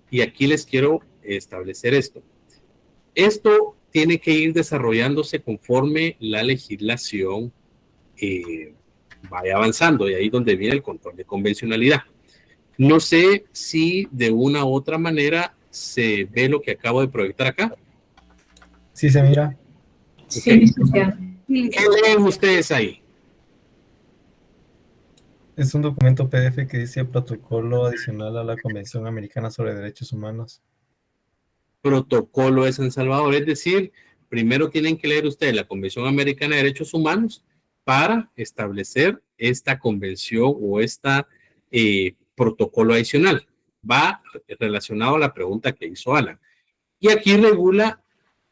y aquí les quiero establecer esto tiene que ir desarrollándose conforme la legislación vaya avanzando, y ahí es donde viene el control de convencionalidad. No sé si de una u otra manera se ve lo que acabo de proyectar acá. Sí, se mira. Okay. ¿Qué leen ustedes ahí? Es un documento PDF que dice protocolo adicional a la Convención Americana sobre Derechos Humanos. Protocolo de San Salvador, es decir, primero tienen que leer ustedes la Convención Americana de Derechos Humanos para establecer esta convención o protocolo adicional. Va relacionado a la pregunta que hizo Alan. Y aquí regula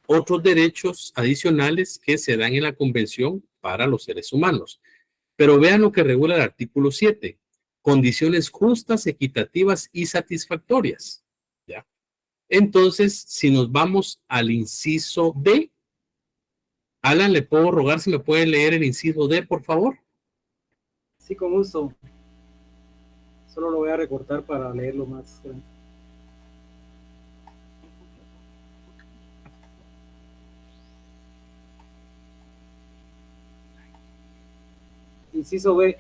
otros derechos adicionales que se dan en la convención para los seres humanos. Pero vean lo que regula el artículo 7. Condiciones justas, equitativas y satisfactorias. ¿Ya? Entonces, si nos vamos al inciso D, Alan, ¿le puedo rogar si me puede leer el inciso D, por favor? Sí, con gusto. Solo lo voy a recortar para leerlo más grande. Inciso B.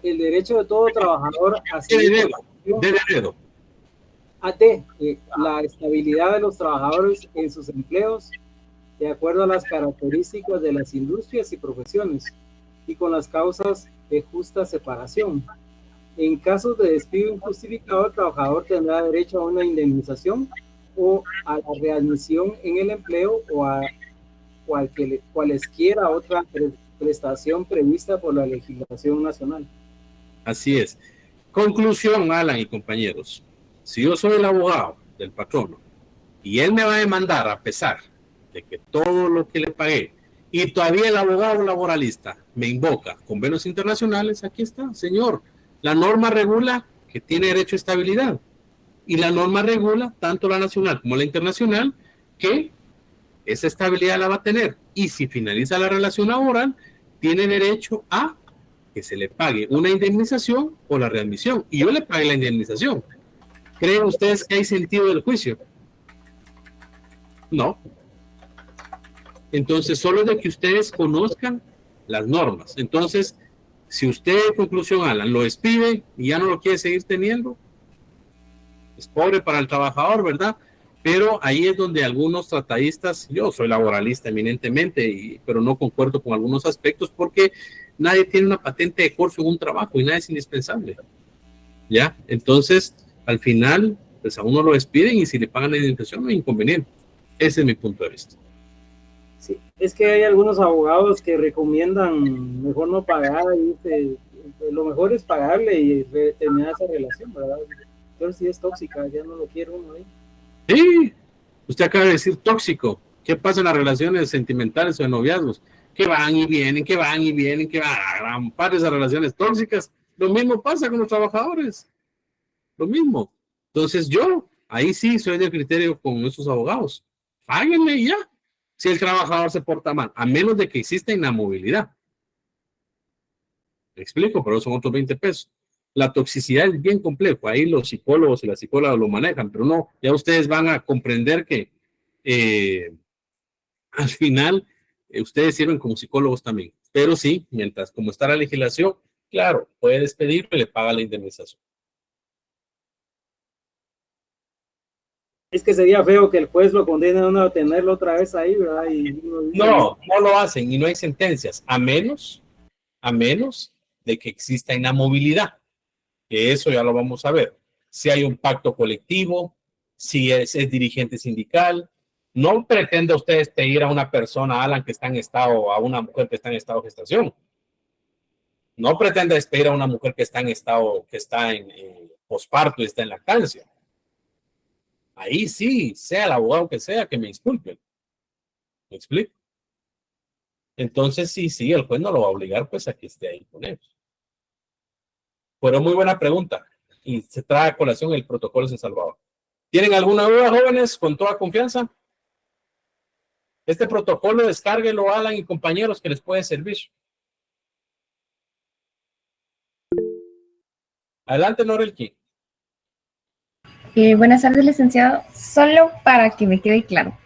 El derecho de todo trabajador a la estabilidad de los trabajadores en sus empleos de acuerdo a las características de las industrias y profesiones y con las causas de justa separación. En casos de despido injustificado, el trabajador tendrá derecho a una indemnización o a la readmisión en el empleo o a cualesquiera otra prestación prevista por la legislación nacional. Así es. Conclusión, Alan y compañeros. Si yo soy el abogado del patrono y él me va a demandar a pesar de que todo lo que le pagué y todavía el abogado laboralista me invoca convenios internacionales, aquí está, señor. La norma regula que tiene derecho a estabilidad y la norma regula tanto la nacional como la internacional que esa estabilidad la va a tener y si finaliza la relación laboral tiene derecho a que se le pague una indemnización o la readmisión y yo le pagué la indemnización. ¿Creen ustedes que hay sentido del juicio? No. Entonces, solo es de que ustedes conozcan las normas. Entonces, si usted, en conclusión, Alan, lo despide y ya no lo quiere seguir teniendo, es pobre para el trabajador, ¿verdad? Pero ahí es donde algunos tratadistas, yo soy laboralista eminentemente, pero no concuerdo con algunos aspectos porque nadie tiene una patente de corso en un trabajo y nada es indispensable. ¿Ya? Entonces, al final, pues a uno lo despiden y si le pagan la indemnización no hay inconveniente. Ese es mi punto de vista. Sí, es que hay algunos abogados que recomiendan mejor no pagar y lo mejor es pagarle y terminar esa relación, ¿verdad? Pero si es tóxica, ya no lo quiere uno ahí. Sí, usted acaba de decir tóxico. ¿Qué pasa en las relaciones sentimentales o de noviazgos? Que van y vienen, que van y vienen, que van a gran parte de esas relaciones tóxicas. Lo mismo pasa con los trabajadores. Lo mismo. Entonces yo, ahí sí soy del criterio con esos abogados. Páguenle y ya. Si el trabajador se porta mal, a menos de que exista inamovilidad. Me explico, pero son otros 20 pesos. La toxicidad es bien complejo, ahí los psicólogos y las psicólogas lo manejan, pero no, ya ustedes van a comprender que al final ustedes sirven como psicólogos también, pero sí, mientras como está la legislación, claro, puede despedirlo y le paga la indemnización. Es que sería feo que el juez lo condene a uno a tenerlo otra vez ahí, ¿verdad? No lo hacen y no hay sentencias, a menos de que exista inamovilidad, que eso ya lo vamos a ver. Si hay un pacto colectivo, si es dirigente sindical, no pretende usted despedir a una persona, Alan, que está en estado, a una mujer que está en estado de gestación. No pretende despedir a una mujer que está en estado, que está en posparto y está en lactancia. Ahí sí, sea el abogado que sea, que me disculpen. ¿Me explico? Entonces, sí, el juez no lo va a obligar pues a que esté ahí con ellos. Pero muy buena pregunta. Y se trae a colación el protocolo de San Salvador. ¿Tienen alguna duda, jóvenes? Con toda confianza. Este protocolo, descárguelo, Alan y compañeros, que les puede servir. Adelante, Norelki. Buenas tardes, licenciado. Solo para que me quede claro.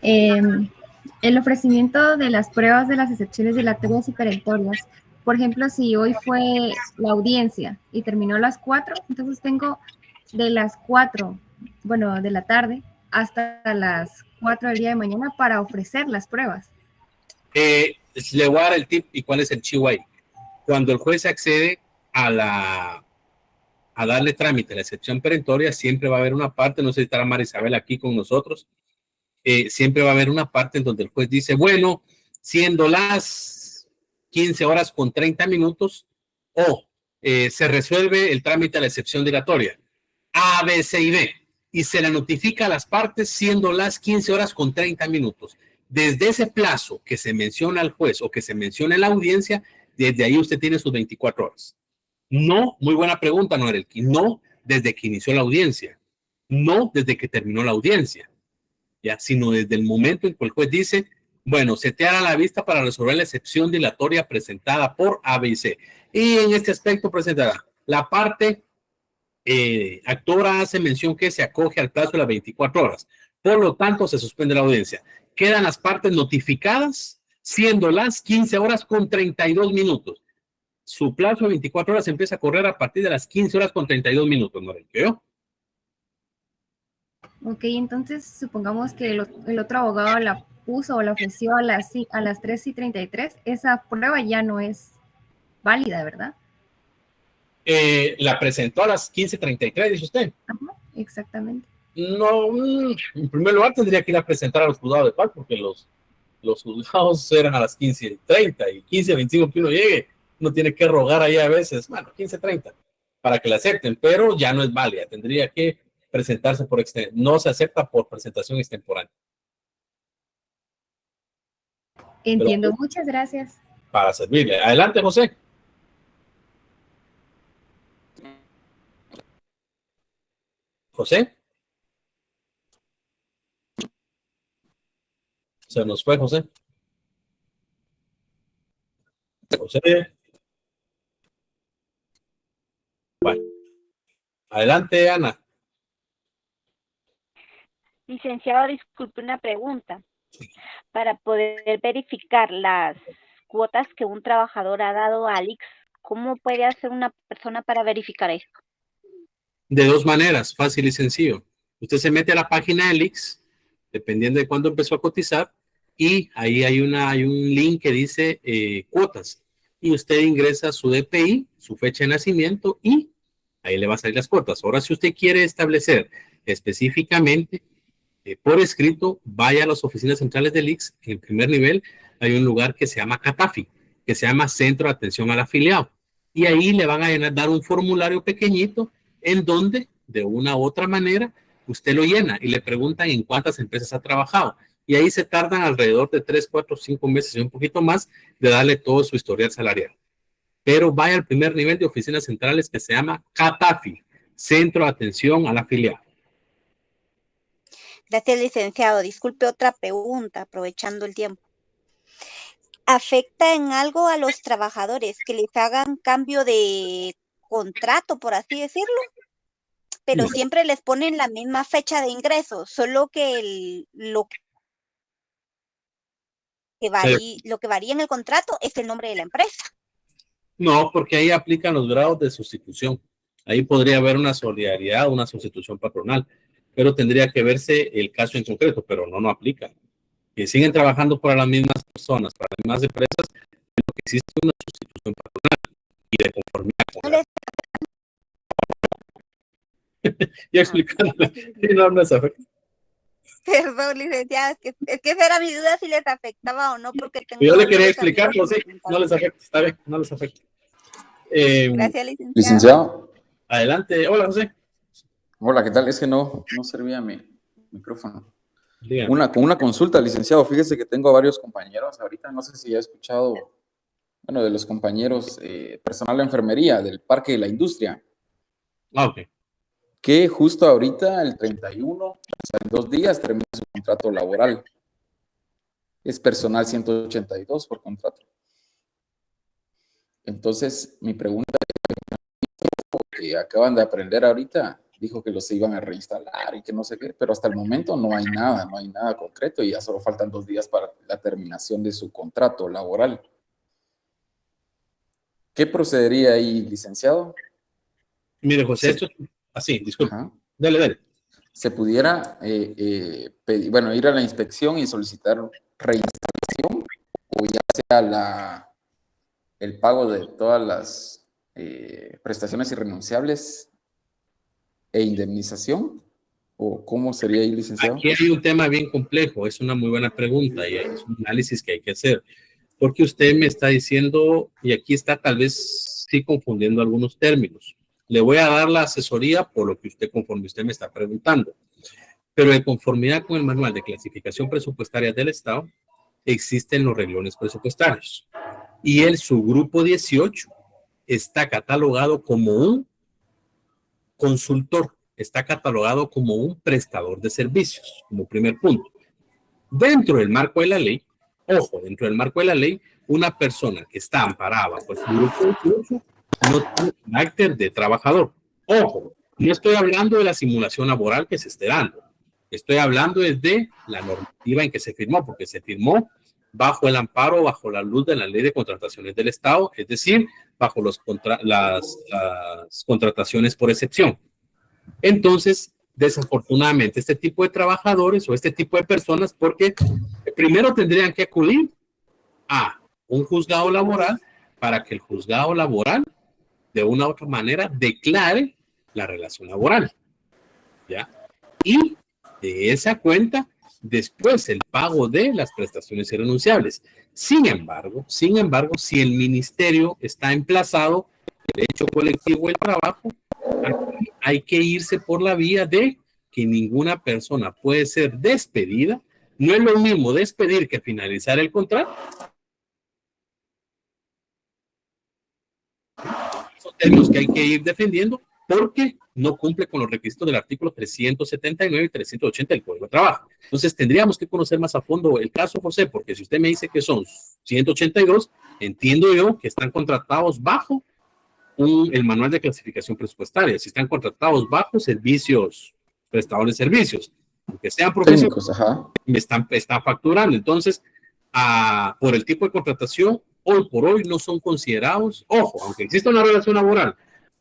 El ofrecimiento de las pruebas de las excepciones dilatorias y perentorias. Por ejemplo, si hoy fue la audiencia y terminó a las 4, entonces tengo de las 4, bueno, de la tarde hasta las 4 del día de mañana para ofrecer las pruebas. Le voy a dar el tip y cuál es el chivo ahí. Cuando el juez accede a darle trámite a la excepción perentoria, siempre va a haber una parte, no sé si estará Marisabel aquí con nosotros, siempre va a haber una parte en donde el juez dice, bueno, siendo las 15 horas con 30 minutos, se resuelve el trámite a la excepción dilatoria, A, B, C y D, y se le notifica a las partes siendo las 15 horas con 30 minutos. Desde ese plazo que se menciona al juez o que se menciona en la audiencia, desde ahí usted tiene sus 24 horas. No, muy buena pregunta, Norelki, no desde que inició la audiencia, no desde que terminó la audiencia, ya, sino desde el momento en que el juez dice, bueno, se te hará la vista para resolver la excepción dilatoria presentada por A, B y C. Y en este aspecto presentará la parte actora hace mención que se acoge al plazo de las 24 horas. Por lo tanto, se suspende la audiencia. Quedan las partes notificadas, siendo las 15 horas con 32 minutos. Su plazo de 24 horas empieza a correr a partir de las 15 horas con 32 minutos, ¿no? ¿Yo? Ok, entonces supongamos que el otro abogado la puso o la ofreció a las 3:33, esa prueba ya no es válida, ¿verdad? La presentó a las 15:33, dice usted. Ajá, exactamente. No, en primer lugar tendría que ir a presentar a los juzgados de paz, porque los juzgados eran a las 15:30 y 15:25 que uno llegue. Uno tiene que rogar ahí a veces, bueno, 15:30 para que la acepten, pero ya no es válida. Tendría que presentarse no se acepta por presentación extemporánea. Entiendo, Pero, muchas gracias. para servirle. Adelante, José. José. Se nos fue, José. José. Bueno. Adelante, Ana. Licenciado, disculpe una pregunta. Para poder verificar las cuotas que un trabajador ha dado a Alix, ¿cómo puede hacer una persona para verificar esto? De dos maneras, fácil y sencillo. Usted se mete a la página de Alix, dependiendo de cuándo empezó a cotizar, y ahí hay un link que dice cuotas. Y usted ingresa su DPI, su fecha de nacimiento, y ahí le va a salir las cuotas. Ahora, si usted quiere establecer específicamente por escrito, vaya a las oficinas centrales del IX. En el primer nivel hay un lugar que se llama CATAFI, que se llama Centro de Atención al Afiliado. Y ahí le van a dar un formulario pequeñito en donde, de una u otra manera, usted lo llena y le preguntan en cuántas empresas ha trabajado. Y ahí se tardan alrededor de 3, 4, 5 meses y un poquito más de darle todo su historial salarial. Pero vaya al primer nivel de oficinas centrales que se llama CATAFI, Centro de Atención al Afiliado. Gracias, licenciado. Disculpe otra pregunta, aprovechando el tiempo. ¿Afecta en algo a los trabajadores que les hagan cambio de contrato, por así decirlo? Pero No. siempre les ponen la misma fecha de ingreso, solo que lo que varía en el contrato es el nombre de la empresa. No, porque ahí aplican los grados de sustitución. Ahí podría haber una solidaridad, una sustitución patronal, pero tendría que verse el caso en concreto, pero no aplica. Que siguen trabajando para las mismas personas, para las mismas empresas, pero que existe una sustitución patronal y de conformidad con ya explicándole. No se afecta. Perdón, licenciada, es que esa era mi duda si les afectaba o no, porque tengo... Yo le quería explicar, pero sí, no les afecta, está bien, no les afecta. Gracias, licenciado. Licenciado. Adelante, hola, José. Hola, ¿qué tal? Es que no servía mi micrófono. Dígame. Con una consulta, licenciado. Fíjese que tengo a varios compañeros. Ahorita no sé si ya he escuchado, bueno, de los compañeros personal de enfermería del Parque de la Industria. Ok. Que justo ahorita, el 31, o sea, en 2 días, termina su contrato laboral. Es personal 182 por contrato. Entonces, mi pregunta es, que acaban de aprender ahorita, dijo que los iban a reinstalar y que no sé qué, pero hasta el momento no hay nada concreto y ya solo faltan 2 días para la terminación de su contrato laboral. ¿Qué procedería ahí, licenciado? Mire, José, esto es así, disculpa. Dale. Se pudiera pedir, bueno, ir a la inspección y solicitar reinstalación o ya sea el pago de todas las prestaciones irrenunciables e indemnización, o cómo sería ahí, licenciado? Aquí hay un tema bien complejo, es una muy buena pregunta y es un análisis que hay que hacer, porque usted me está diciendo, y aquí está tal vez sí confundiendo algunos términos. Le voy a dar la asesoría por lo que conforme usted me está preguntando, pero de conformidad con el manual de clasificación presupuestaria del Estado, existen los renglones presupuestarios y el subgrupo 18 está catalogado como un consultor, está catalogado como un prestador de servicios, como primer punto. Dentro del marco de la ley, dentro del marco de la ley, una persona que está amparada bajo el grupo 18 no tiene carácter de trabajador. Ojo, no estoy hablando de la simulación laboral que se esté dando. Estoy hablando desde la normativa en que se firmó, porque se firmó bajo el amparo, bajo la luz de la ley de contrataciones del Estado, es decir, bajo las contrataciones por excepción. Entonces, desafortunadamente, este tipo de trabajadores o este tipo de personas, porque primero tendrían que acudir a un juzgado laboral para que el juzgado laboral de una u otra manera declare la relación laboral, ¿ya? Y de esa cuenta, después el pago de las prestaciones irrenunciables. Sin embargo, si el ministerio está emplazado, derecho colectivo del trabajo, aquí hay que irse por la vía de que ninguna persona puede ser despedida. No es lo mismo despedir que finalizar el contrato. Son términos que hay que ir defendiendo porque no cumple con los requisitos del artículo 379 y 380 del Código de Trabajo. Entonces tendríamos que conocer más a fondo el caso, José, porque si usted me dice que son 182, entiendo yo que están contratados bajo el manual de clasificación presupuestaria, si están contratados bajo servicios, prestadores de servicios, aunque sean profesionales, están facturando. Entonces, por el tipo de contratación, hoy por hoy no son considerados, ojo, aunque exista una relación laboral,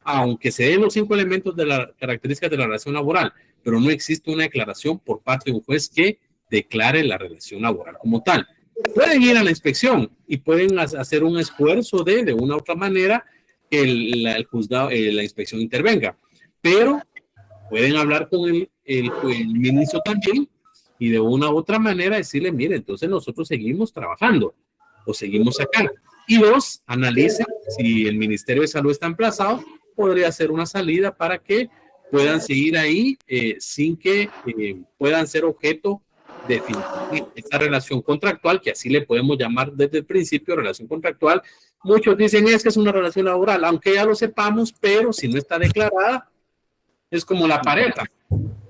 aunque se den los 5 elementos de las características de la relación laboral, pero no existe una declaración por parte de un juez que declare la relación laboral como tal. Pueden ir a la inspección y pueden hacer un esfuerzo de una u otra manera que el juzgado, la inspección intervenga, pero pueden hablar con el ministro también y de una u otra manera decirle, mire, entonces nosotros seguimos trabajando o seguimos acá. Y dos, analicen si el Ministerio de Salud está emplazado, podría ser una salida para que puedan seguir ahí sin que puedan ser objeto de esta relación contractual, que así le podemos llamar desde el principio relación contractual. Muchos dicen es que es una relación laboral, aunque ya lo sepamos, pero si no está declarada, es como la pareja.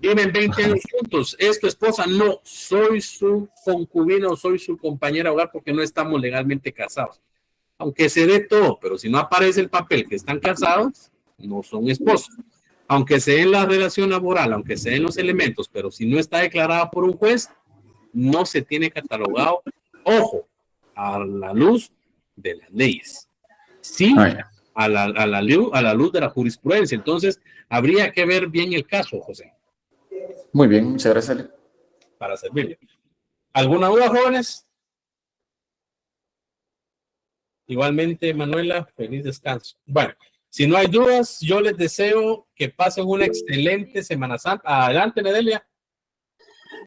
Viven 20 años juntos, es tu esposa, no, soy su concubina o soy su compañera de hogar porque no estamos legalmente casados. Aunque se dé todo, pero si no aparece el papel que están casados, no son esposos. Aunque se den la relación laboral, aunque se den los elementos, pero si no está declarada por un juez, no se tiene catalogado, ojo, a la luz de las leyes. Sí, a la luz de la jurisprudencia. Entonces, habría que ver bien el caso, José. Muy bien, muchas gracias. Para servirle. ¿Alguna duda, jóvenes? Igualmente, Manuela, feliz descanso. Bueno, si no hay dudas, yo les deseo que pasen una excelente Semana Santa. Adelante, Nedelia.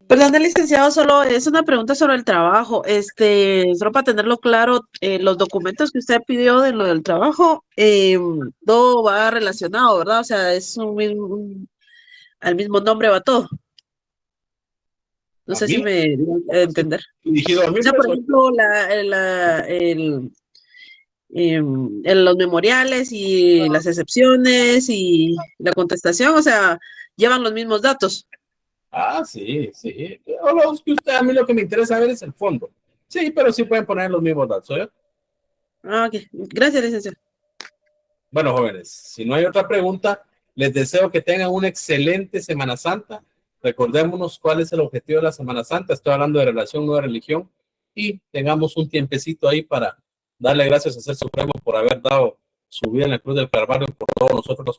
Perdón, licenciado, solo es una pregunta sobre el trabajo. Solo para tenerlo claro, los documentos que usted pidió de lo del trabajo, todo va relacionado, ¿verdad? O sea, es al mismo nombre va todo. No sé si me entender. O sea, por ejemplo, los memoriales y las excepciones y la contestación, o sea, llevan los mismos datos. Ah, sí, sí. A mí lo que me interesa ver es el fondo. Sí, pero sí pueden poner los mismos datos, ¿eh? Ah, ok. Gracias, licenciado. Bueno, jóvenes, si no hay otra pregunta, les deseo que tengan una excelente Semana Santa. Recordémonos cuál es el objetivo de la Semana Santa. Estoy hablando de relación, no de religión. Y tengamos un tiempecito ahí para darle gracias a Ser Supremo por haber dado su vida en la cruz del Calvario por todos nosotros los